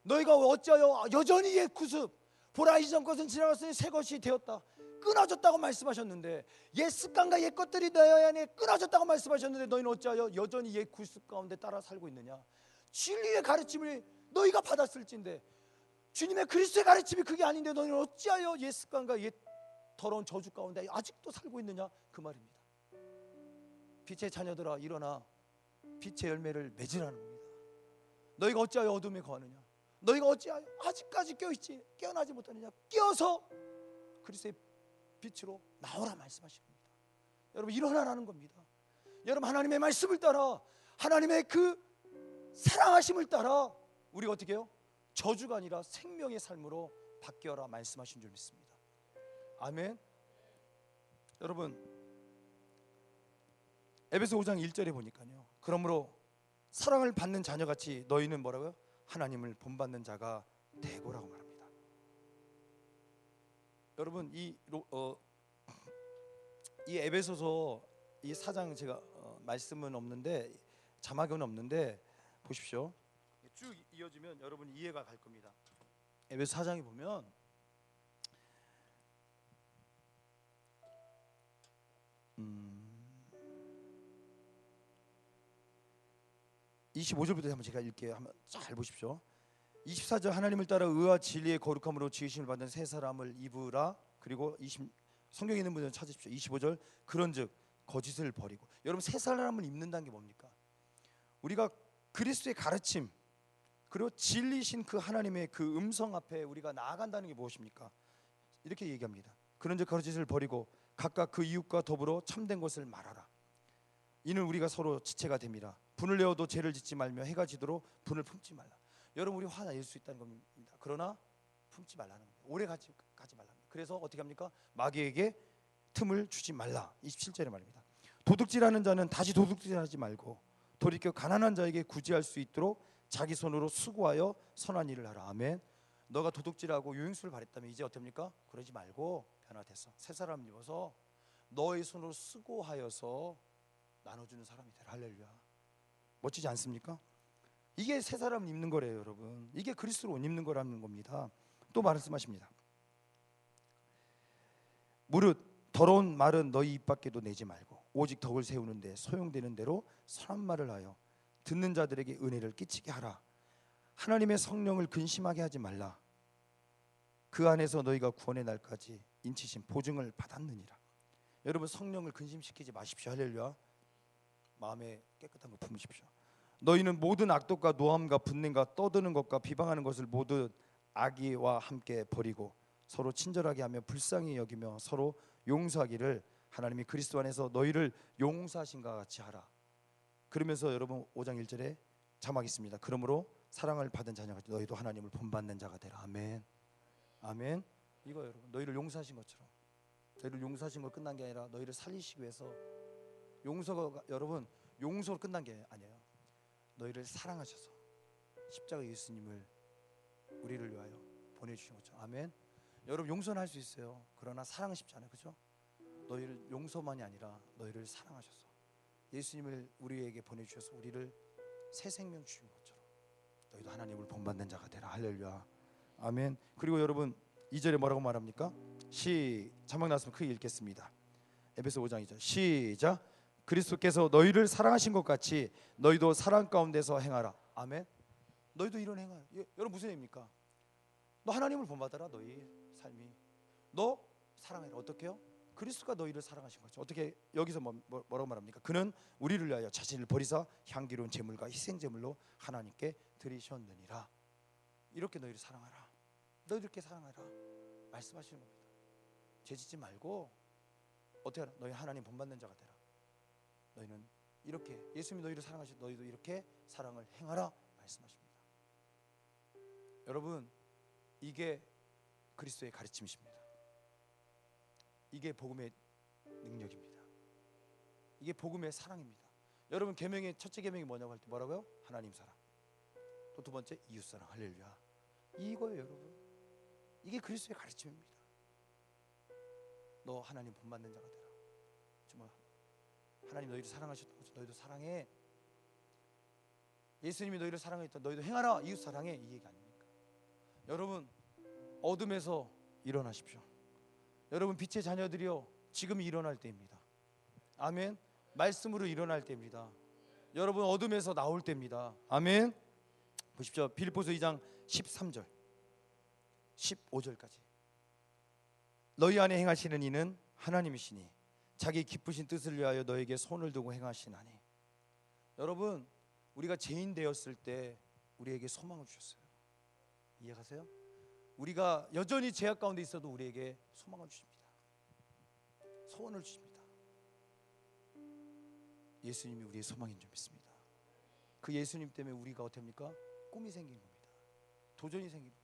A: 너희가 어찌하여 여전히 옛 구습, 보라 이전 것은 지나갔으니 새 것이 되었다, 끊어졌다고 말씀하셨는데, 옛 습관과 옛 것들이 너희 안에 끊어졌다고 말씀하셨는데 너희는 어찌하여 여전히 옛 구습 가운데 따라 살고 있느냐? 진리의 가르침을 너희가 받았을진데, 주님의 그리스도의 가르침이 그게 아닌데 너희는 어찌하여 옛 습관과 옛 더러운 저주 가운데 아직도 살고 있느냐? 그 말입니다. 빛의 자녀들아 일어나 빛의 열매를 맺으라는 겁니다. 너희가 어찌하여 어둠에 거하느냐? 너희가 어찌하여 아직까지 깨어있지 깨어나지 못하느냐? 깨어서 그리스도의 빛으로 나오라 말씀하시는 겁니다. 여러분 일어나라는 겁니다. 여러분 하나님의 말씀을 따라, 하나님의 그 사랑하심을 따라 우리가 어떻게 해요? 저주가 아니라 생명의 삶으로 바뀌어라 말씀하신 줄 믿습니다. 아멘. 여러분 에베소 5장 1절에 보니까요, 그러므로 사랑을 받는 자녀같이 너희는 뭐라고요? 하나님을 본받는 자가 되고라고 말합니다. 여러분 이 에베소서 이 4장 제가 말씀은 없는데 자막은 없는데 보십시오. 쭉 이어지면 여러분 이해가 갈 겁니다. 에베소 4장에 보면 25절부터 한번 제가 읽게요. 한번 잘 보십시오. 24절 하나님을 따라 의와 진리의 거룩함으로 지으심을 받은 새 사람을 입으라. 그리고 성경에 있는 분들은 찾으십시오. 25절 그런즉 거짓을 버리고. 여러분 새 사람을 입는다는 게 뭡니까? 우리가 그리스도의 가르침 그리고 진리신 그 하나님의 그 음성 앞에 우리가 나아간다는 게 무엇입니까? 이렇게 얘기합니다. 그런즉 거짓을 버리고 각각 그 이웃과 더불어 참된 것을 말하라. 이는 우리가 서로 지체가 됨이라. 분을 내어도 죄를 짓지 말며 해가 지도록 분을 품지 말라. 여러분 우리 화 낼 수 있다는 겁니다. 그러나 품지 말라는 겁니다. 오래 가지 말라는 겁니다. 그래서 어떻게 합니까? 마귀에게 틈을 주지 말라. 27절에 말입니다. 도둑질하는 자는 다시 도둑질하지 말고 돌이켜 가난한 자에게 구제할 수 있도록 자기 손으로 수고하여 선한 일을 하라. 아멘. 너가 도둑질하고 유흥수를 바랬다면 이제 어떻습니까? 그러지 말고 변화돼서 새 사람 입어서 너의 손으로 수고하여서 나눠주는 사람이 되라. 할렐루야. 멋지지 않습니까? 이게 새 사람을 입는 거래요, 여러분. 이게 그리스도로 옷 입는 거라는 겁니다. 또 말씀하십니다. 무릇 더러운 말은 너희 입 밖에도 내지 말고 오직 덕을 세우는데 소용되는 대로 선한 말을 하여 듣는 자들에게 은혜를 끼치게 하라. 하나님의 성령을 근심하게 하지 말라. 그 안에서 너희가 구원의 날까지 인치심 보증을 받았느니라. 여러분 성령을 근심시키지 마십시오. 할렐루야. 마음에 깨끗한 거 품으십시오. 너희는 모든 악독과 노함과 분냄과 떠드는 것과 비방하는 것을 모두 악의와 함께 버리고 서로 친절하게 하며 불쌍히 여기며 서로 용서하기를 하나님이 그리스도 안에서 너희를 용서하신과 같이 하라. 그러면서 여러분 5장 1절에 자막 있습니다. 그러므로 사랑을 받은 자녀가 너희도 하나님을 본받는 자가 되라. 아멘. 아멘. 이거 여러분 너희를 용서하신 것처럼, 너희를 용서하신 걸 끝난 게 아니라 너희를 살리시기 위해서 용서가, 여러분 용서로 끝난 게 아니에요. 너희를 사랑하셔서 십자가 예수님을 우리를 위하여 보내주신 것처럼. 아멘. 여러분 용서는 할 수 있어요. 그러나 사랑은 쉽지 않아요. 그렇죠? 너희를 용서만이 아니라 너희를 사랑하셔서 예수님을 우리에게 보내주셔서 우리를 새 생명 주신 것처럼 너희도 하나님을 본받는 자가 되라. 할렐루야. 아멘. 그리고 여러분 2절에 뭐라고 말합니까? 자막 나왔으면 크게 읽겠습니다. 에베소 5장 2절 시작. 그리스도께서 너희를 사랑하신 것 같이 너희도 사랑 가운데서 행하라. 아멘. 너희도 이런 행하. 여러분 무슨 얘기입니까? 너 하나님을 본받아라. 너희 삶이 너 사랑해라. 어떻게요? 그리스도가 너희를 사랑하신 거죠. 어떻게 여기서 뭐라고 말합니까? 그는 우리를 위하여 자신을 버리사 향기로운 제물과 희생 제물로 하나님께 드리셨느니라. 이렇게 너희를 사랑하라. 너희들 이렇게 사랑하라 말씀하시는 겁니다. 죄짓지 말고 어떻게 하라? 너희 하나님 본받는 자가 되라. 너희는 이렇게 예수님이 너희를 사랑하시 너희도 이렇게 사랑을 행하라 말씀하십니다. 여러분, 이게 그리스도의 가르침이십니다. 이게 복음의 능력입니다. 이게 복음의 사랑입니다. 여러분, 계명의 첫째 계명이 뭐냐고 할 때 뭐라고요? 하나님 사랑. 또 두 번째 이웃 사랑. 할렐루야. 이거예요, 여러분. 이게 그리스도의 가르침입니다. 너 하나님 본받는 자가 되라. 정말 하나님 너희를 사랑하셨던 것처럼 너희도 사랑해. 예수님이 너희를 사랑했던 너희도 행하라. 이웃 사랑해. 이 얘기 아닙니까? 여러분, 어둠에서 일어나십시오. 여러분, 빛의 자녀들이여, 지금이 일어날 때입니다. 아멘. 말씀으로 일어날 때입니다. 여러분, 어둠에서 나올 때입니다. 아멘. 보십시오. 빌립보서 2장 13절 15절까지. 너희 안에 행하시는 이는 하나님이시니 자기 기쁘신 뜻을 위하여 너에게 손을 두고 행하시나니. 여러분, 우리가 죄인 되었을 때 우리에게 소망을 주셨어요. 이해가세요? 우리가 여전히 죄악 가운데 있어도 우리에게 소망을 주십니다. 소원을 주십니다. 예수님이 우리의 소망인 줄 믿습니다. 그 예수님 때문에 우리가 어떻게 합니까? 꿈이 생긴 겁니다. 도전이 생긴 겁니다.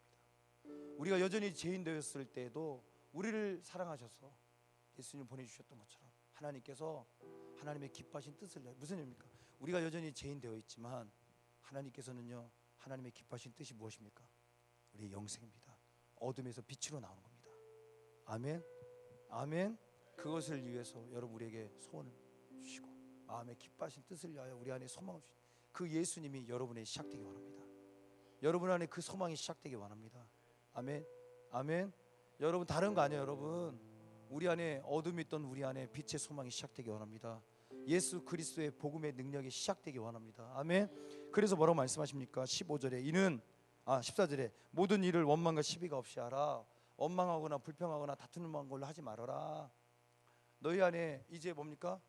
A: 우리가 여전히 죄인 되었을 때에도 우리를 사랑하셔서 예수님 보내주셨던 것처럼 하나님께서 하나님의 기뻐하신 뜻을 내요. 무슨 의미입니까? 우리가 여전히 죄인 되어 있지만 하나님께서는요, 하나님의 기뻐하신 뜻이 무엇입니까? 우리의 영생입니다. 어둠에서 빛으로 나오는 겁니다. 아멘. 아멘. 그것을 위해서 여러분 우리에게 소원을 주시고 마음에 기뻐하신 뜻을 위하여 우리 안에 소망을 주시고 그 예수님이 여러분의 시작되기 원합니다. 여러분 안에 그 소망이 시작되기 원합니다. 아멘. 아멘. 여러분, 다른 거 아니에요. 여러분, 우리 안에 어둠이 있던 우리 안에 빛의 소망이 시작되기 원합니다. 예수 그리스도의 복음의 능력이 시작되기 원합니다. 아멘. 그래서 뭐라고 말씀하십니까? 15절에 14절에 모든 일을 원망과 시비가 없이 하라. 원망하거나 불평하거나 다투는 걸로 하지 말아라. 너희 안에 이제 뭡니까?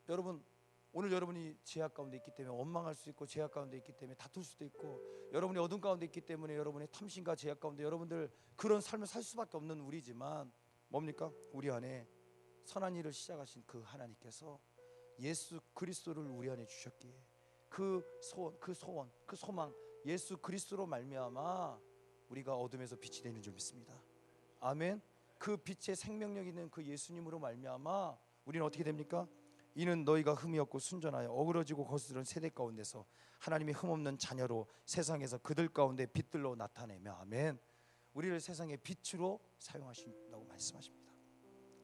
A: 여러분, 오늘 여러분이 죄악 가운데 있기 때문에 원망할 수 있고, 죄악 가운데 있기 때문에 다툴 수도 있고, 여러분이 어둠 가운데 있기 때문에 여러분의 탐심과 죄악 가운데 여러분들 그런 삶을 살 수밖에 없는 우리지만 뭡니까? 우리 안에 선한 일을 시작하신 그 하나님께서 예수 그리스도를 우리 안에 주셨기에 그 소원, 그 소망, 예수 그리스도로 말미암아 우리가 어둠에서 빛이 되는 줄 믿습니다. 아멘. 그 빛의 생명력 있는 그 예수님으로 말미암아 우리는 어떻게 됩니까? 이는 너희가 흠이 없고 순전하여 어그러지고 거스른 세대 가운데서 하나님의 흠없는 자녀로 세상에서 그들 가운데 빛들로 나타내며. 아멘. 우리를 세상의 빛으로 사용하신다고 말씀하십니다.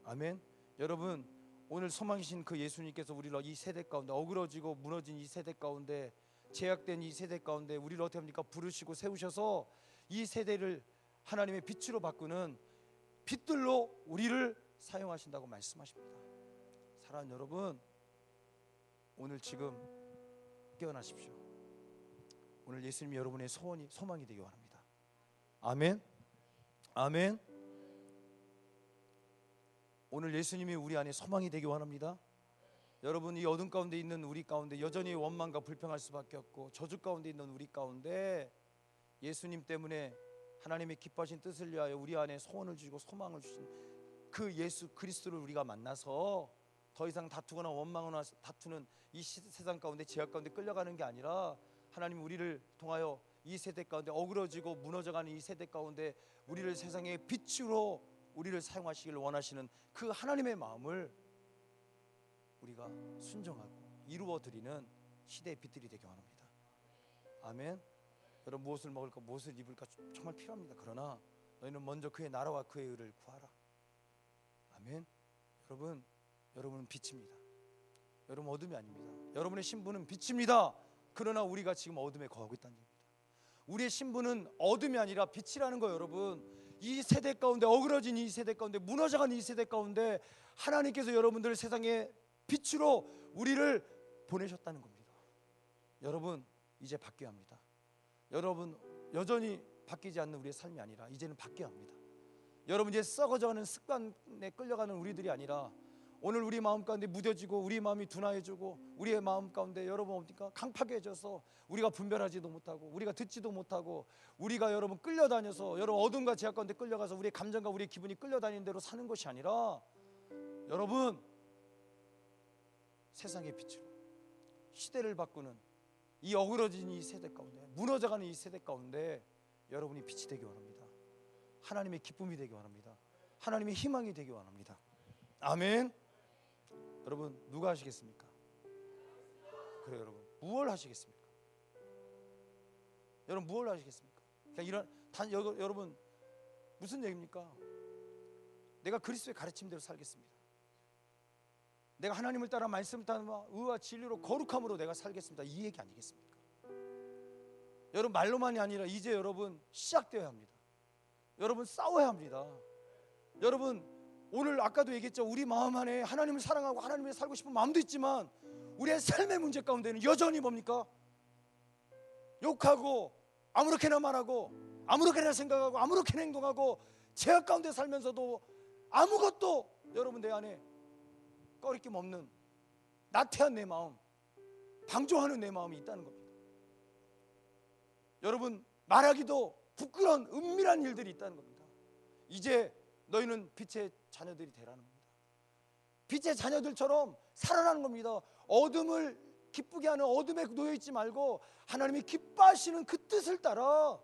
A: 아멘. 여러분, 오늘 소망이신 그 예수님께서 우리를 이 세대 가운데 어그러지고 무너진 이 세대 가운데 제약된 이 세대 가운데 우리를 어떻게 합니까? 부르시고 세우셔서 이 세대를 하나님의 빛으로 바꾸는 빛들로 우리를 사용하신다고 말씀하십니다. 사랑하는 여러분, 오늘 지금 깨어나십시오. 오늘 예수님이 여러분의 소망이 되기 원합니다. 아멘. 아멘. 오늘 예수님이 우리 안에 소망이 되기 원합니다. 여러분, 이 어둠 가운데 있는 우리 가운데 여전히 원망과 불평할 수밖에 없고 저주 가운데 있는 우리 가운데 예수님 때문에 하나님의 기뻐하신 뜻을 위하여 우리 안에 소원을 주시고 소망을 주신 그 예수 그리스도를 우리가 만나서 더 이상 다투거나 원망하거나 다투는 이 세상 가운데 죄악 가운데 끌려가는 게 아니라 하나님 우리를 통하여 이 세대 가운데 어그러지고 무너져가는 이 세대 가운데 우리를 세상의 빛으로 우리를 사용하시기를 원하시는 그 하나님의 마음을 우리가 순종하고 이루어드리는 시대의 빛들이 되기 원합니다. 아멘. 여러분, 무엇을 먹을까 무엇을 입을까 정말 필요합니다. 그러나 너희는 먼저 그의 나라와 그의 의를 구하라. 아멘. 여러분은 빛입니다. 여러분 어둠이 아닙니다. 여러분의 신분은 빛입니다. 그러나 우리가 지금 어둠에 거하고 있다는 얘기입니다. 우리의 신분은 어둠이 아니라 빛이라는 거예요. 여러분, 이 세대 가운데 어그러진 이 세대 가운데 무너져간 이 세대 가운데 하나님께서 여러분들을 세상의 빛으로 우리를 보내셨다는 겁니다. 여러분, 이제 바뀌어야 합니다. 여러분, 여전히 바뀌지 않는 우리의 삶이 아니라 이제는 바뀌어야 합니다. 여러분, 이제 썩어져가는 습관에 끌려가는 우리들이 아니라 오늘 우리 마음 가운데 무뎌지고 우리 마음이 둔화해지고 우리의 마음 가운데 여러분 뭡니까? 강팍해져서 우리가 분별하지도 못하고 우리가 듣지도 못하고 우리가 여러분 끌려다녀서 여러분 어둠과 제약 가운데 끌려가서 우리의 감정과 우리의 기분이 끌려다니는 대로 사는 것이 아니라 여러분 세상의 빛으로 시대를 바꾸는 이 어그러진 이 세대 가운데 무너져가는 이 세대 가운데 여러분이 빛이 되기 원합니다. 하나님의 기쁨이 되기 원합니다. 하나님의 희망이 되기 원합니다. 아멘. 여러분 누가 하시겠습니까? 그래요 여러분 무엇을 하시겠습니까? 여러분 무엇을 하시겠습니까? 그냥 이런 여러분 무슨 얘기입니까? 내가 그리스도의 가르침대로 살겠습니다. 내가 하나님을 따라 말씀을 따라 의와 진리로 거룩함으로 내가 살겠습니다. 이 얘기 아니겠습니까? 여러분 말로만이 아니라 이제 여러분 시작되어야 합니다. 여러분 싸워야 합니다. 여러분 오늘 아까도 얘기했죠. 우리 마음 안에 하나님을 사랑하고 하나님을 살고 싶은 마음도 있지만 우리의 삶의 문제 가운데는 여전히 뭡니까? 욕하고 아무렇게나 말하고 아무렇게나 생각하고 아무렇게나 행동하고 죄악 가운데 살면서도 아무것도 여러분 내 안에 꺼리낌 없는 나태한 내 마음, 방종하는 내 마음이 있다는 겁니다. 여러분 말하기도 부끄러운 은밀한 일들이 있다는 겁니다. 이제 너희는 빛의 자녀들이 되라는 겁니다. 빛의 자녀들처럼 살아나는 겁니다. 어둠을 기쁘게 하는 어둠에 놓여있지 말고 하나님이 기뻐하시는 그 뜻을 따라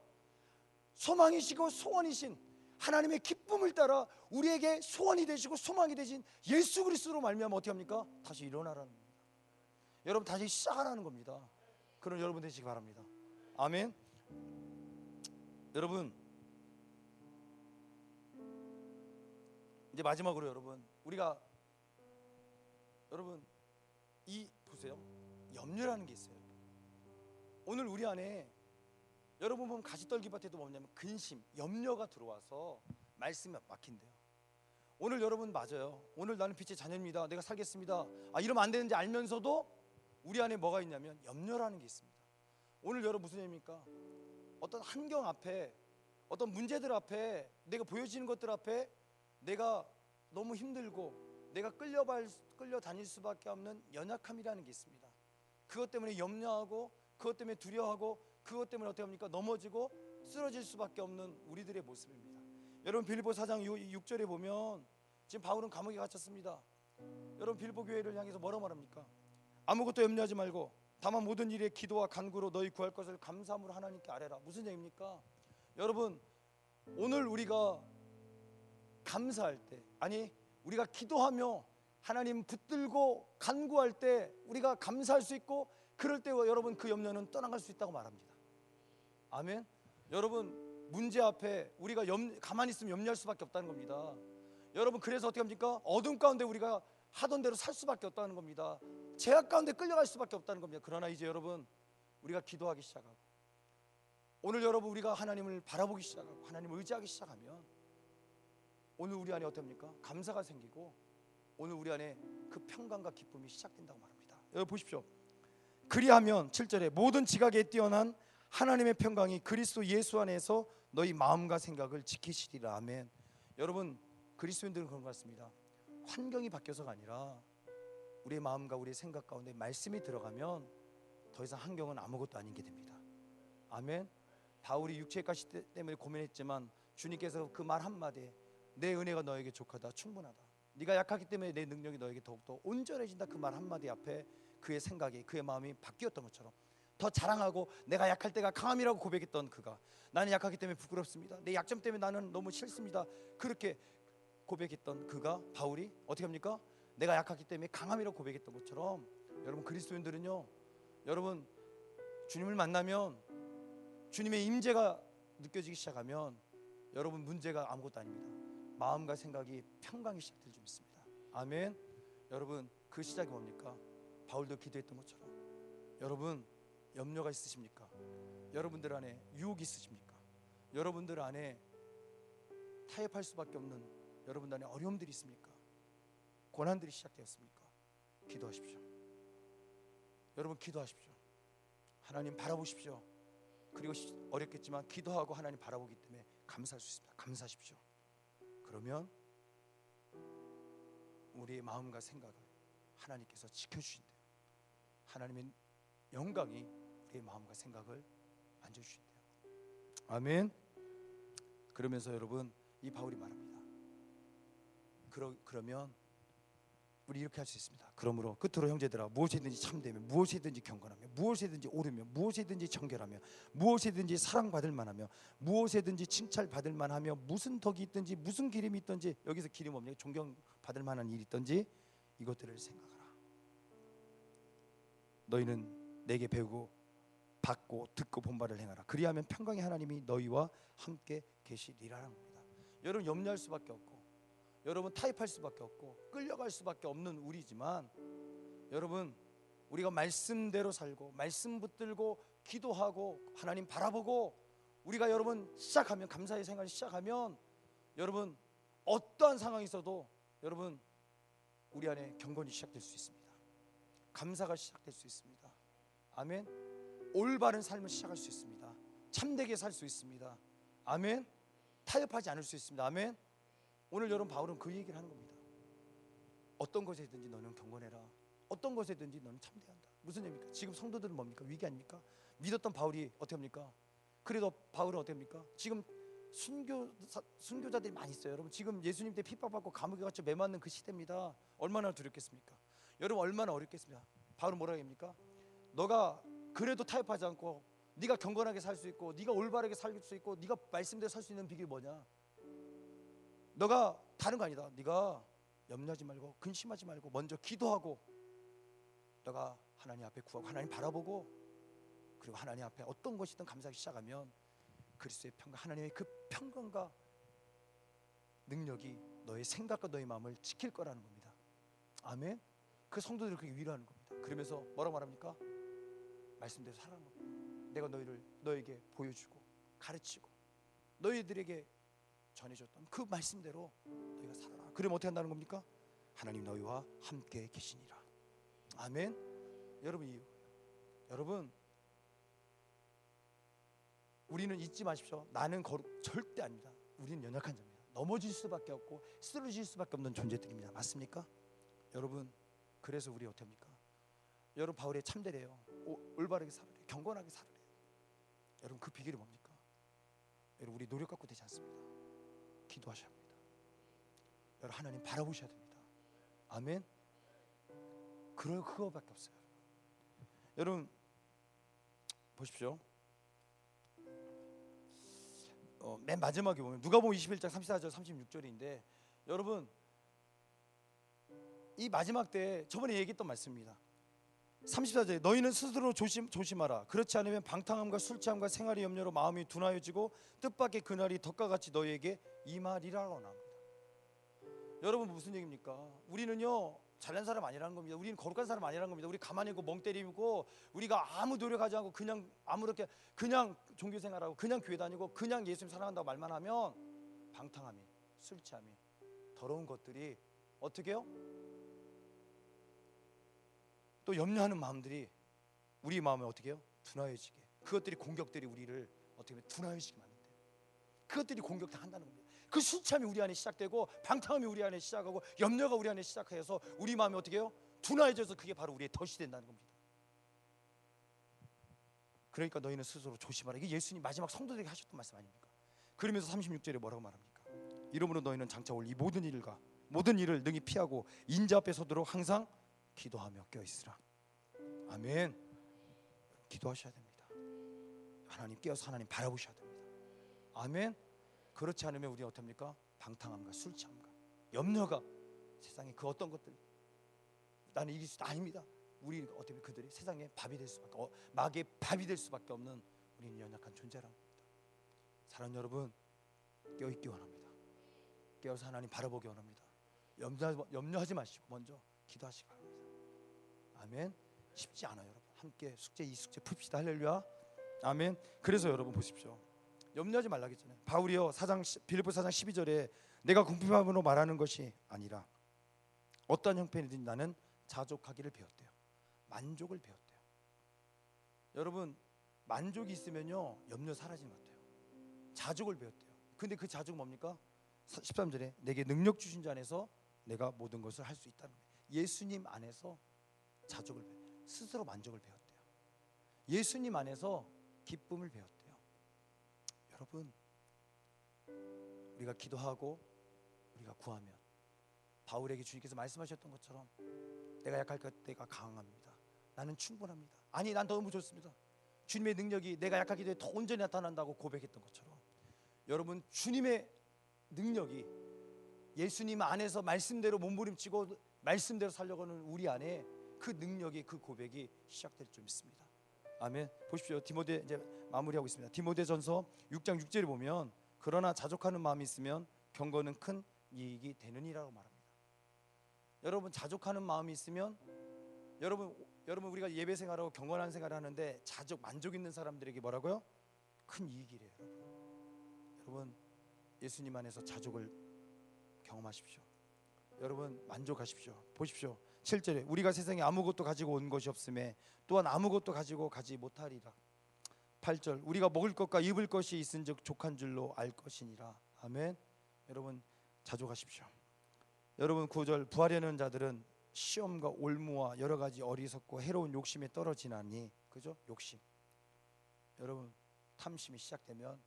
A: 소망이시고 소원이신 하나님의 기쁨을 따라 우리에게 소원이 되시고 소망이 되신 예수 그리스도로 말미암아 어떻게 합니까? 다시 일어나라는 겁니다. 여러분 다시 시작하라는 겁니다. 그럼 여러분 되시기 바랍니다. 아멘. 여러분 이제 마지막으로 여러분 우리가 여러분 이 보세요. 염려라는 게 있어요. 오늘 우리 안에 여러분 보면 가시떨기밭에도 뭐냐면 근심, 염려가 들어와서 말씀이 막힌대요. 오늘 여러분 맞아요. 오늘 나는 빛의 자녀입니다. 내가 살겠습니다. 이러면 안 되는지 알면서도 우리 안에 뭐가 있냐면 염려라는 게 있습니다. 오늘 여러분 무슨 얘기입니까? 어떤 환경 앞에 어떤 문제들 앞에 내가 보여지는 것들 앞에 내가 너무 힘들고 내가 끌려다닐 수밖에 없는 연약함이라는 게 있습니다. 그것 때문에 염려하고 그것 때문에 두려워하고 그것 때문에 어떻게 합니까? 넘어지고 쓰러질 수밖에 없는 우리들의 모습입니다. 여러분 빌립보 4장 6절에 보면 지금 바울은 감옥에 갇혔습니다. 여러분 빌립보 교회를 향해서 뭐라고 말합니까? 아무것도 염려하지 말고 다만 모든 일에 기도와 간구로 너희 구할 것을 감사함으로 하나님께 아뢰라. 무슨 얘기입니까? 여러분 오늘 우리가 감사할 때 우리가 기도하며 하나님 붙들고 간구할 때 우리가 감사할 수 있고 그럴 때 여러분 그 염려는 떠나갈 수 있다고 말합니다. 아멘. 여러분 문제 앞에 우리가 가만히 있으면 염려할 수밖에 없다는 겁니다. 여러분 그래서 어떻게 합니까? 어둠 가운데 우리가 하던 대로 살 수밖에 없다는 겁니다. 죄악 가운데 끌려갈 수밖에 없다는 겁니다. 그러나 이제 여러분 우리가 기도하기 시작하고 오늘 여러분 우리가 하나님을 바라보기 시작하고 하나님을 의지하기 시작하면 오늘 우리 안에 어떻습니까? 감사가 생기고 오늘 우리 안에 그 평강과 기쁨이 시작된다고 말합니다. 여러분 보십시오. 그리하면 7절에 모든 지각에 뛰어난 하나님의 평강이 그리스도 예수 안에서 너희 마음과 생각을 지키시리라. 아멘. 여러분 그리스도인들은 그런 것 같습니다. 환경이 바뀌어서가 아니라 우리의 마음과 우리의 생각 가운데 말씀이 들어가면 더 이상 환경은 아무것도 아닌 게 됩니다. 아멘. 바울이 육체의 가시 때문에 고민했지만 주님께서 그 말 한마디에 내 은혜가 너에게 족하다 충분하다. 네가 약하기 때문에 내 능력이 너에게 더욱더 온전해진다. 그 말 한마디 앞에 그의 생각이 그의 마음이 바뀌었던 것처럼 더 자랑하고 내가 약할 때가 강함이라고 고백했던 그가 나는 약하기 때문에 부끄럽습니다. 내 약점 때문에 나는 너무 싫습니다. 그렇게 고백했던 그가 바울이 어떻게 합니까? 내가 약하기 때문에 강함이라고 고백했던 것처럼 여러분 그리스도인들은요 여러분 주님을 만나면 주님의 임재가 느껴지기 시작하면 여러분 문제가 아무것도 아닙니다. 마음과 생각이 평강이 시작될 줄 믿습니다. 아멘. 여러분 그 시작이 뭡니까? 바울도 기도했던 것처럼 여러분 염려가 있으십니까? 여러분들 안에 유혹이 있으십니까? 여러분들 안에 타협할 수밖에 없는 여러분들 안에 어려움들이 있습니까? 고난들이 시작되었습니까? 기도하십시오. 여러분 기도하십시오. 하나님 바라보십시오. 그리고 어렵겠지만 기도하고 하나님 바라보기 때문에 감사할 수 있습니다. 감사하십시오. 그러면 우리의 마음과 생각을 하나님께서 지켜주신대요. 하나님의 영광이 우리의 마음과 생각을 만져주신대요. 아멘. 그러면서 여러분, 이 바울이 말합니다. 그러면 우리 이렇게 할 수 있습니다. 그러므로 끝으로 형제들아, 무엇이든지 참되며, 무엇이든지 경건하며, 무엇이든지 옳으며, 무엇이든지 정결하며, 무엇이든지 사랑받을 만하며, 무엇이든지 칭찬받을 만하며, 무슨 덕이 있든지 무슨 기름이 있든지, 여기서 기름 없냐, 존경받을 만한 일이 있든지 이것들을 생각하라. 너희는 내게 배우고 받고 듣고 본 바를 행하라. 그리하면 평강의 하나님이 너희와 함께 계시리라는 겁니다. 여러분, 염려할 수밖에 없고, 여러분 타협할 수밖에 없고, 끌려갈 수밖에 없는 우리지만, 여러분 우리가 말씀대로 살고 말씀 붙들고 기도하고 하나님 바라보고 우리가 여러분 시작하면, 감사의 생활을 시작하면, 여러분 어떠한 상황이 있어도 여러분 우리 안에 경건이 시작될 수 있습니다. 감사가 시작될 수 있습니다. 아멘. 올바른 삶을 시작할 수 있습니다. 참되게 살 수 있습니다. 아멘. 타협하지 않을 수 있습니다. 아멘. 오늘 여러분, 바울은 그 얘기를 하는 겁니다. 어떤 것이든지 너는 경건해라. 어떤 것이든지 너는 참돼야 한다. 무슨 얘기입니까? 지금 성도들은 뭡니까? 위기 아닙니까? 믿었던 바울이 어떻게 합니까? 그래도 바울은 어떻게 합니까? 지금 순교자들이 많이 있어요. 여러분, 지금 예수님 때 핍박받고 감옥에 갇혀 매맞는 그 시대입니다. 얼마나 두렵겠습니까? 여러분, 얼마나 어렵겠습니까? 바울은 뭐라고 합니까? 너가 그래도 타협하지 않고 네가 경건하게 살 수 있고, 네가 올바르게 살 수 있고, 네가 말씀대로 살 수 있는 비결이 뭐냐? 너가 다른 거 아니다. 네가 염려하지 말고 근심하지 말고 먼저 기도하고, 너가 하나님 앞에 구하고 하나님 바라보고, 그리고 하나님 앞에 어떤 것이든 감사하기 시작하면 그리스도의 평강, 하나님의 그 평강과 능력이 너의 생각과 너의 마음을 지킬 거라는 겁니다. 아멘. 그 성도들을 그렇게 위로하는 겁니다. 그러면서 뭐라고 말합니까? 말씀대로 살아가는 겁니다. 내가 너에게 보여주고 가르치고 너희들에게 전해줬던 그 말씀대로 너희가 살아라. 그러면 어떻게 한다는 겁니까? 하나님 너희와 함께 계시니라. 아멘. 여러분 우리는 잊지 마십시오. 나는 절대 아닙니다. 우리는 연약한 자입니다. 넘어질 수밖에 없고 쓰러질 수밖에 없는 존재들입니다. 맞습니까? 여러분, 그래서 우리 어떻게 합니까? 여러분, 바울의 참되래요. 올바르게 살으래요. 경건하게 살으래요. 여러분, 그 비결이 뭡니까? 여러분, 우리 노력 갖고 되지 않습니다. 기도하셔야 합니다. 여러분, 하나님 바라보셔야 됩니다. 아멘. 그거밖에 없어요. 여러분 보십시오. 맨 마지막에 보면 누가복음 21장 34절 36절인데, 여러분 이 마지막 때 저번에 얘기했던 말씀입니다. 34절에 너희는 스스로 조심하라. 그렇지 않으면 방탕함과 술 취함과 생활의 염려로 마음이 둔하여지고 뜻밖의 그날이 덕과 같이 너희에게 임하리라고 나옵니다. 여러분, 무슨 얘기입니까? 우리는요 잘난 사람 아니라는 겁니다. 우리는 거룩한 사람 아니라는 겁니다. 우리 가만히 있고 멍 때리고 우리가 아무 노력하지 않고 그냥 아무렇게 그냥 종교 생활하고 그냥 교회 다니고 그냥 예수님 사랑한다고 말만 하면 방탕함이, 술 취함이, 더러운 것들이 어떻게 해요? 또 염려하는 마음들이 우리 마음에 어떻게 해요? 둔하여지게, 그것들이 공격들이 우리를 어떻게 보면 둔하여지게 만든대요. 그것들이 공격 다 한다는 겁니다. 그 술 취함이 우리 안에 시작되고 방탕함이 우리 안에 시작하고 염려가 우리 안에 시작해서 우리 마음이 어떻게 해요? 둔하여져서 그게 바로 우리의 덫이 된다는 겁니다. 그러니까 너희는 스스로 조심하라. 이게 예수님 마지막 성도들에게 하셨던 말씀 아닙니까? 그러면서 36절에 뭐라고 말합니까? 이러므로 너희는 장차 올 이 모든 일을 능히 피하고 인자 앞에 서도록 항상 기도하며 껴있으라. 아멘. 기도하셔야 됩니다. 하나님 깨어서 하나님 바라보셔야 됩니다. 아멘. 그렇지 않으면 우리 어떻습니까? 방탕함과 술 취함과 염려가 세상에 그 어떤 것들, 나는 이길 수 아닙니다. 우리 어떻게 그들이 세상에 밥이 될 수밖에, 마귀의 밥이 될 수밖에 없는 우리는 연약한 존재라는 겁니다. 사랑하는 여러분, 깨어있기 원합니다. 깨어서 하나님 바라보기 원합니다. 염려하지 마시고 먼저 기도하시기 바랍니다. 아멘. 쉽지 않아요, 여러분. 함께 이 숙제 풉시다. 할렐루야. 아멘. 그래서 여러분 보십시오. 염려하지 말라 했잖아요. 바울이요 빌립보 4장 12절에 내가 궁핍함으로 말하는 것이 아니라 어떠한 형편이든 나는 자족하기를 배웠대요. 만족을 배웠대요. 여러분, 만족이 있으면요 염려 사라지는 것 같아요. 자족을 배웠대요. 근데 그 자족은 뭡니까? 13절에 내게 능력 주신 자 안에서 내가 모든 것을 할 수 있다는 거예요. 예수님 안에서 자족을 스스로 만족을 배웠대요. 예수님 안에서 기쁨을 배웠대요. 여러분, 우리가 기도하고 우리가 구하면 바울에게 주님께서 말씀하셨던 것처럼 내가 약할 때가 강합니다. 나는 충분합니다. 아니, 난 너무 좋습니다. 주님의 능력이 내가 약하기 때문에 더 온전히 나타난다고 고백했던 것처럼, 여러분, 주님의 능력이 예수님 안에서 말씀대로 몸부림치고 말씀대로 살려고 하는 우리 안에 그 능력이, 그 고백이 시작될 줄 믿습니다. 아멘. 보십시오. 디모데, 이제 마무리하고 있습니다. 디모데전서 6장 6절에 보면 그러나 자족하는 마음이 있으면 경건은 큰 이익이 되느니라고 말합니다. 여러분, 자족하는 마음이 있으면, 여러분 우리가 예배 생활하고 경건한 생활을 하는데 자족, 만족 있는 사람들에게 뭐라고요? 큰 이익이래요. 여러분, 예수님 안에서 자족을 경험하십시오. 여러분, 만족하십시오. 보십시오. 7절에 우리가 세상에 아무것도 가지고 온 것이 없음에 또한 아무것도 가지고 가지 못하리라. 8절 우리가 먹을 것과 입을 것이 있은즉 족한 줄로 알 것이니라. 아멘. 여러분, 자족하십시오. 여러분, 9절 부하려는 자들은 시험과 올무와 여러 가지 어리석고 해로운 욕심에 떨어지나니, 그죠? 욕심. 여러분, 탐심이 시작되면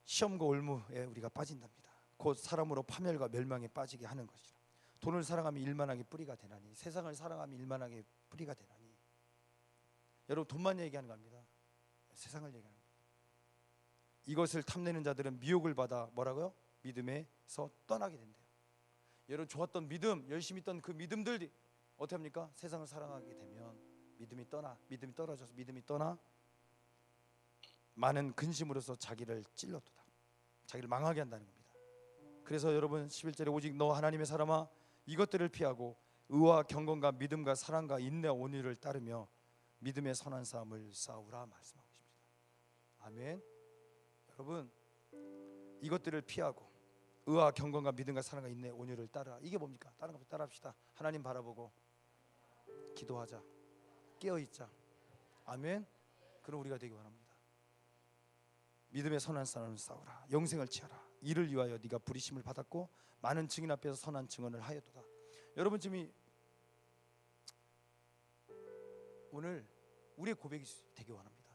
A: 시험과 올무에 우리가 빠진답니다. 곧 사람으로 파멸과 멸망에 빠지게 하는 것이라. 돈을 사랑하면 일만하게 뿌리가 되나니, 세상을 사랑하면 일만하게 뿌리가 되나니. 여러분, 돈만 얘기하는 겁니다. 세상을 얘기하는 겁니다. 이것을 탐내는 자들은 미혹을 받아 뭐라고요? 믿음에서 떠나게 된대요. 여러분, 좋았던 믿음, 열심히 있던 그 믿음들이 어떻게 합니까? 세상을 사랑하게 되면 믿음이 떨어져서 믿음이 떠나 많은 근심으로서 자기를 찔러도다, 자기를 망하게 한다는 겁니다. 그래서 여러분, 11절에 오직 너 하나님의 사람아 이것들을 피하고 의와 경건과 믿음과 사랑과 인내와 온유를 따르며 믿음의 선한 싸움을 싸우라 말씀하고 있습니다. 아멘. 여러분, 이것들을 피하고 의와 경건과 믿음과 사랑과 인내 온유를 따르라. 이게 뭡니까? 다른 거 따라합시다. 하나님 바라보고 기도하자, 깨어있자. 아멘. 그럼 우리가 되기 원합니다. 믿음의 선한 싸움을 싸우라. 영생을 취하라. 이를 위하여 네가 부르심을 받았고 많은 증인 앞에서 선한 증언을 하였도다. 여러분, 지금 오늘 우리의 고백이 되기 원합니다.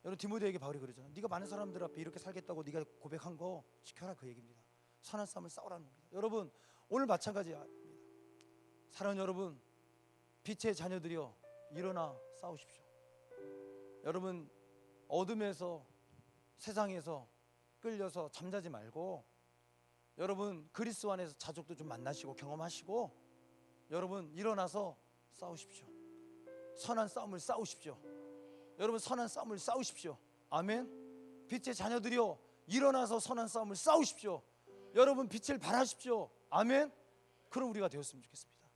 A: 여러분, 디모데에게 바울이 그러잖아요. 네가 많은 사람들 앞에 이렇게 살겠다고 네가 고백한 거 지켜라, 그 얘기입니다. 선한 싸움을 싸우라는 겁니다. 여러분, 오늘 마찬가지입니다. 사랑하는 여러분, 빛의 자녀들이여 일어나 싸우십시오. 여러분, 어둠에서, 세상에서 끌려서 잠자지 말고, 여러분, 그리스도 안에서 자족도 좀 만나시고 경험하시고, 여러분, 일어나서 싸우십시오. 선한 싸움을 싸우십시오. 여러분, 선한 싸움을 싸우십시오. 아멘. 빛의 자녀들이여 일어나서 선한 싸움을 싸우십시오. 여러분, 빛을 발하십시오. 아멘. 그런 우리가 되었으면 좋겠습니다.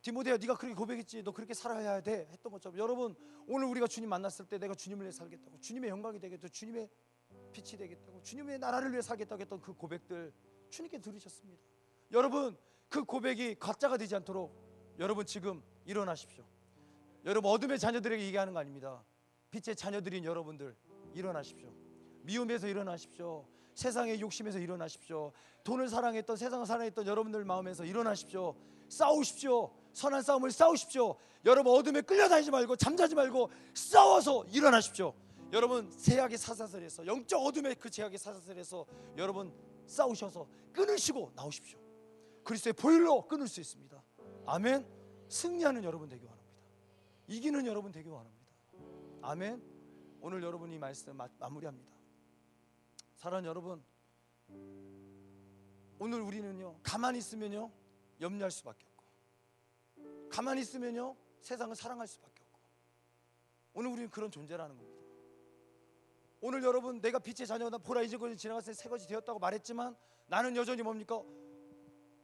A: 디모데야, 네가 그렇게 고백했지, 너 그렇게 살아야 돼 했던 것처럼, 여러분, 오늘 우리가 주님 만났을 때 내가 주님을 위해 살겠다고, 주님의 영광이 되겠다고, 주님의 빛이 되겠다고, 주님의 나라를 위해 살겠다고 했던 그 고백들 주님께 들으셨습니다. 여러분, 그 고백이 가짜가 되지 않도록 여러분 지금 일어나십시오. 여러분, 어둠의 자녀들에게 얘기하는 거 아닙니다. 빛의 자녀들인 여러분들 일어나십시오. 미움에서 일어나십시오. 세상의 욕심에서 일어나십시오. 돈을 사랑했던, 세상을 사랑했던 여러분들 마음에서 일어나십시오. 싸우십시오. 선한 싸움을 싸우십시오. 여러분, 어둠에 끌려다니지 말고 잠자지 말고 싸워서 일어나십시오. 여러분, 제약의 사사슬에서, 영적 어둠의 그 제약의 사사슬에서 여러분 싸우셔서 끊으시고 나오십시오. 그리스도의 보혈로 끊을 수 있습니다. 아멘. 승리하는 여러분 되기 원합니다. 이기는 여러분 되기 원합니다. 아멘. 오늘 여러분이 말씀 마무리합니다. 사랑하는 여러분, 오늘 우리는요, 가만히 있으면요 염려할 수밖에 없고, 가만히 있으면요 세상을 사랑할 수밖에 없고, 오늘 우리는 그런 존재라는 겁니다. 오늘 여러분, 내가 빛의 자녀다, 보라 이제 것이 지나갔으니 새 것이 되었다고 말했지만 나는 여전히 뭡니까?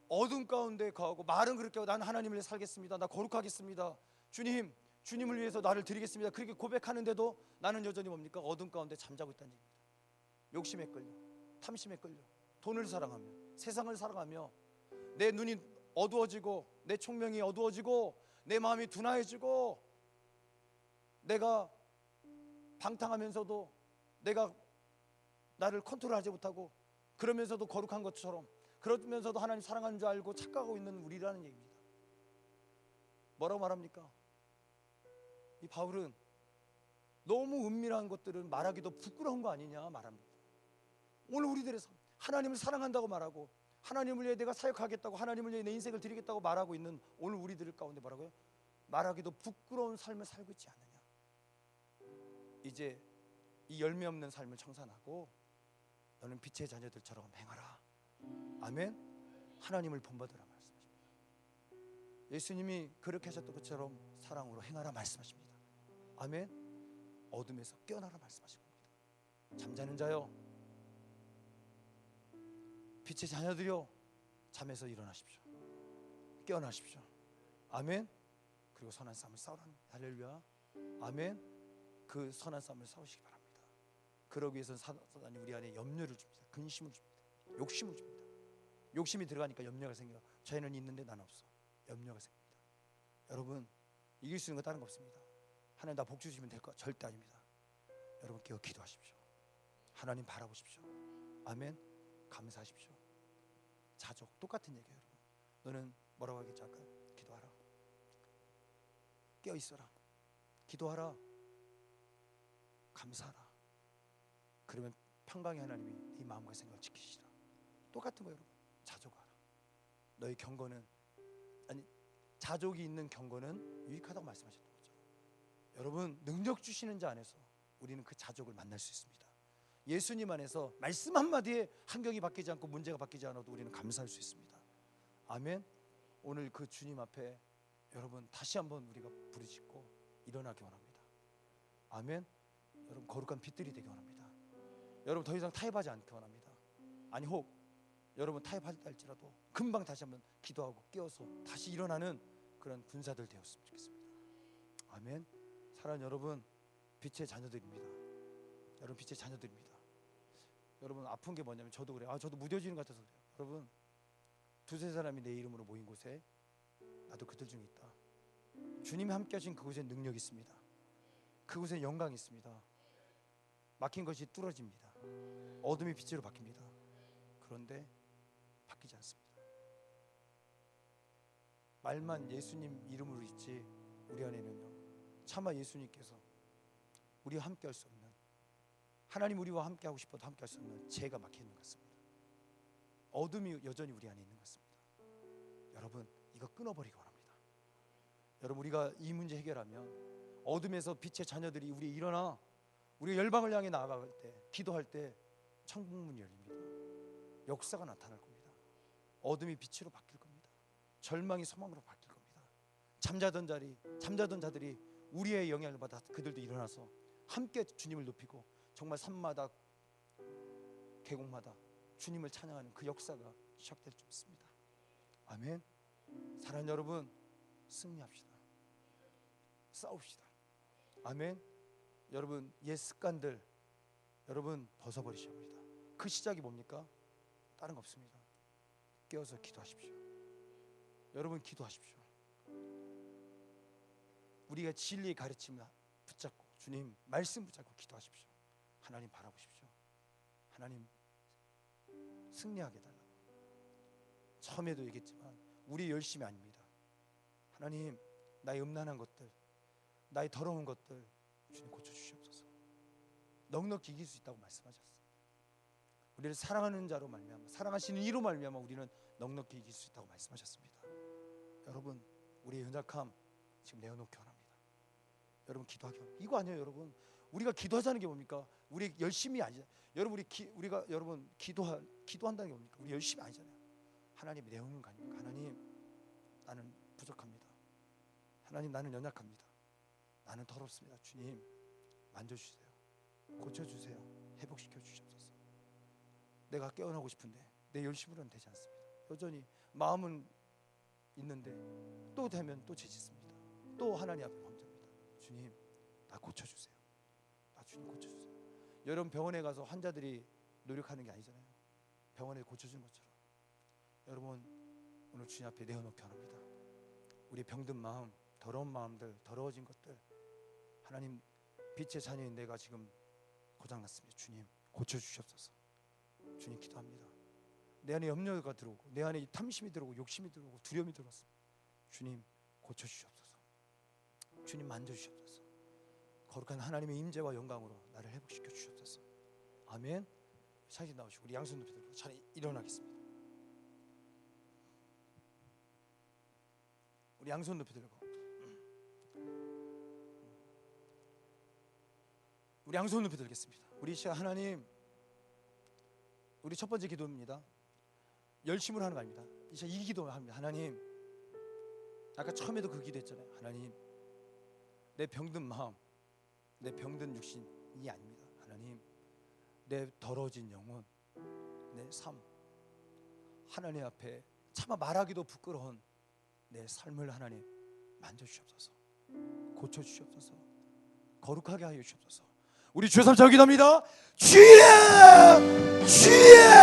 A: 어둠 가운데 거하고 말은 그렇게 하고, 나는 하나님을 위해 살겠습니다, 나 거룩하겠습니다, 주님을 위해서 나를 드리겠습니다, 그렇게 고백하는데도 나는 여전히 뭡니까? 어둠 가운데 잠자고 있다는 얘기입니다. 욕심에 끌려, 탐심에 끌려, 돈을 사랑하며, 세상을 사랑하며, 내 눈이 어두워지고, 내 총명이 어두워지고, 내 마음이 둔화해지고, 내가 방탕하면서도 내가 나를 컨트롤하지 못하고, 그러면서도 거룩한 것처럼, 그러면서도 하나님 사랑하는 줄 알고 착각하고 있는 우리라는 얘기입니다. 뭐라고 말합니까? 이 바울은 너무 은밀한 것들은 말하기도 부끄러운 거 아니냐 말합니다. 오늘 우리들의 삶, 하나님을 사랑한다고 말하고 하나님을 위해 내가 사역하겠다고, 하나님을 위해 내 인생을 드리겠다고 말하고 있는 오늘 우리들 가운데 뭐라고요? 말하기도 부끄러운 삶을 살고 있지 않느냐. 이제 이 열매 없는 삶을 청산하고 너는 빛의 자녀들처럼 행하라. 아멘. 하나님을 본받으라 말씀하십니다. 예수님이 그렇게 하셨던 것처럼 사랑으로 행하라 말씀하십니다. 아멘. 어둠에서 깨어나라 말씀하신 겁니다. 잠자는 자여, 빛의 자녀들이여, 잠에서 일어나십시오. 깨어나십시오. 아멘. 그리고 선한 싸움을 싸우라는, 할렐루야. 아멘. 그 선한 싸움을 싸우시기 바랍니다. 그러기 위해서는 사단이 우리 안에 염려를 줍니다. 근심을 줍니다. 욕심을 줍니다. 욕심이 들어가니까 염려가 생겨. 저희는 있는데 나는 없어. 염려가 생깁니다. 여러분, 이길 수 있는 거 다른 거 없습니다. 하나님 나 복 주시면 될 거 절대 아닙니다. 여러분 깨어 기도하십시오. 하나님 바라보십시오. 아멘. 감사하십시오. 자족 똑같은 얘기예요. 여러분, 너는 뭐라고 하겠지 아까? 기도하라. 깨어 있어라. 기도하라. 감사하라. 그러면 평강의 하나님이 네 마음과 생각을 지키시라. 똑같은 거예요. 여러분, 자족하라. 너의 경건은, 아니 자족이 있는 경건은 유익하다고 말씀하셨던 거죠. 여러분, 능력 주시는 자 안에서 우리는 그 자족을 만날 수 있습니다. 예수님 안에서 말씀 한마디에 환경이 바뀌지 않고 문제가 바뀌지 않아도 우리는 감사할 수 있습니다. 아멘. 오늘 그 주님 앞에 여러분 다시 한번 우리가 부르짖고 일어나기 원합니다. 아멘. 여러분 거룩한 빛들이 되기 원합니다. 여러분 더 이상 타협하지 않기 원합니다. 아니 혹 여러분 타협할지라도 금방 다시 한번 기도하고 깨어서 다시 일어나는 그런 군사들 되었으면 좋겠습니다. 아멘. 사랑하는 여러분, 빛의 자녀들입니다. 여러분 빛의 자녀들입니다. 여러분 아픈 게 뭐냐면 저도 그래요. 저도 무뎌지는 것 같아서 그래요. 여러분 두세 사람이 내 이름으로 모인 곳에 나도 그들 중에 있다. 주님이 함께 하신 그곳에 능력이 있습니다. 그곳에 영광이 있습니다. 막힌 것이 뚫어집니다. 어둠이 빛으로 바뀝니다. 그런데 바뀌지 않습니다. 말만 예수님 이름으로 있지 우리 안에는요, 차마 예수님께서 우리와 함께 할 수 없는, 하나님 우리와 함께 하고 싶어도 함께 할 수 없는 죄가 막혀 있는 것 같습니다. 어둠이 여전히 우리 안에 있는 것 같습니다. 여러분 이거 끊어버리기 원합니다. 여러분 우리가 이 문제 해결하면 어둠에서 빛의 자녀들이 우리 일어나 우리가 열방을 향해 나아갈 때, 기도할 때 천국문이 열립니다. 역사가 나타날 겁니다. 어둠이 빛으로 바뀔 겁니다. 절망이 소망으로 바뀔 겁니다. 잠자던 자들이 우리의 영향을 받아 그들도 일어나서 함께 주님을 높이고 정말 산마다 계곡마다 주님을 찬양하는 그 역사가 시작될 줄 믿습니다. 아멘. 사랑하는 여러분, 승리합시다. 싸웁시다. 아멘. 여러분 옛 습관들 여러분 벗어버리셔야 합니다. 그 시작이 뭡니까? 다른 거 없습니다. 깨어서 기도하십시오. 여러분 기도하십시오. 우리가 진리의 가르침을 붙잡고 주님 말씀 붙잡고 기도하십시오. 하나님 바라보십시오. 하나님 승리하게 달라고. 처음에도 얘기했지만 우리 열심이 아닙니다. 하나님 나의 음란한 것들, 나의 더러운 것들 주님 고쳐주시옵소서. 넉넉히 이길 수 있다고 말씀하셨어요. 우리를 사랑하는 자로 말미암아, 사랑하시는 이로 말미암아 우리는 넉넉히 이길 수 있다고 말씀하셨습니다. 여러분 우리의 연약함 지금 내어놓기 원합니다. 여러분 기도하기 원합니다. 이거 아니에요. 여러분 우리가 기도하자는 게 뭡니까? 우리 열심이 아니잖아요. 여러분 우리가 여러분 기도한다는 게 뭡니까? 우리 열심이 아니잖아요. 하나님이 내어놓는 거 아닙니까? 하나님 나는 부족합니다. 하나님 나는 연약합니다. 나는 더럽습니다. 주님 만져주세요. 고쳐주세요. 회복시켜 주시옵소서. 내가 깨어나고 싶은데 내 열심으로는 되지 않습니다. 여전히 마음은 있는데 또 되면 또 죄짓습니다. 또 하나님 앞에 범죄합니다. 주님 나 고쳐주세요. 나 주님 고쳐주세요. 여러분 병원에 가서 환자들이 노력하는 게 아니잖아요. 병원에 고쳐주는 것처럼 여러분 오늘 주님 앞에 내어놓기 원합니다. 우리 병든 마음, 더러운 마음들, 더러워진 것들, 하나님 빛의 자녀인 내가 지금 고장났습니다. 주님 고쳐주시옵소서. 주님 기도합니다. 내 안에 염려가 들어오고 내 안에 탐심이 들어오고 욕심이 들어오고 두려움이 들어왔습니다. 주님 고쳐주시옵소서. 주님 만져주시옵소서. 거룩한 하나님의 임재와 영광으로 나를 회복시켜 주시옵소서. 아멘. 자기 나오시고 우리 양손 높이 들고 차례 일어나겠습니다. 우리 양손 높이 들고 우리 양손 높이 들겠습니다. 우리 시간 하나님, 우리 첫 번째 기도입니다. 열심으로 하는 거 아닙니다. 이제 이 기도를 합니다. 하나님, 아까 처음에도 그 기도했잖아요. 하나님, 내 병든 마음, 내 병든 육신이 아닙니다. 하나님, 내 더러워진 영혼, 내 삶, 하나님 앞에 차마 말하기도 부끄러운 내 삶을 하나님 만져주시옵소서. 고쳐주시옵소서. 거룩하게 하여 주시옵소서. 우리 주 3차 기도합니다. 주여! 주여!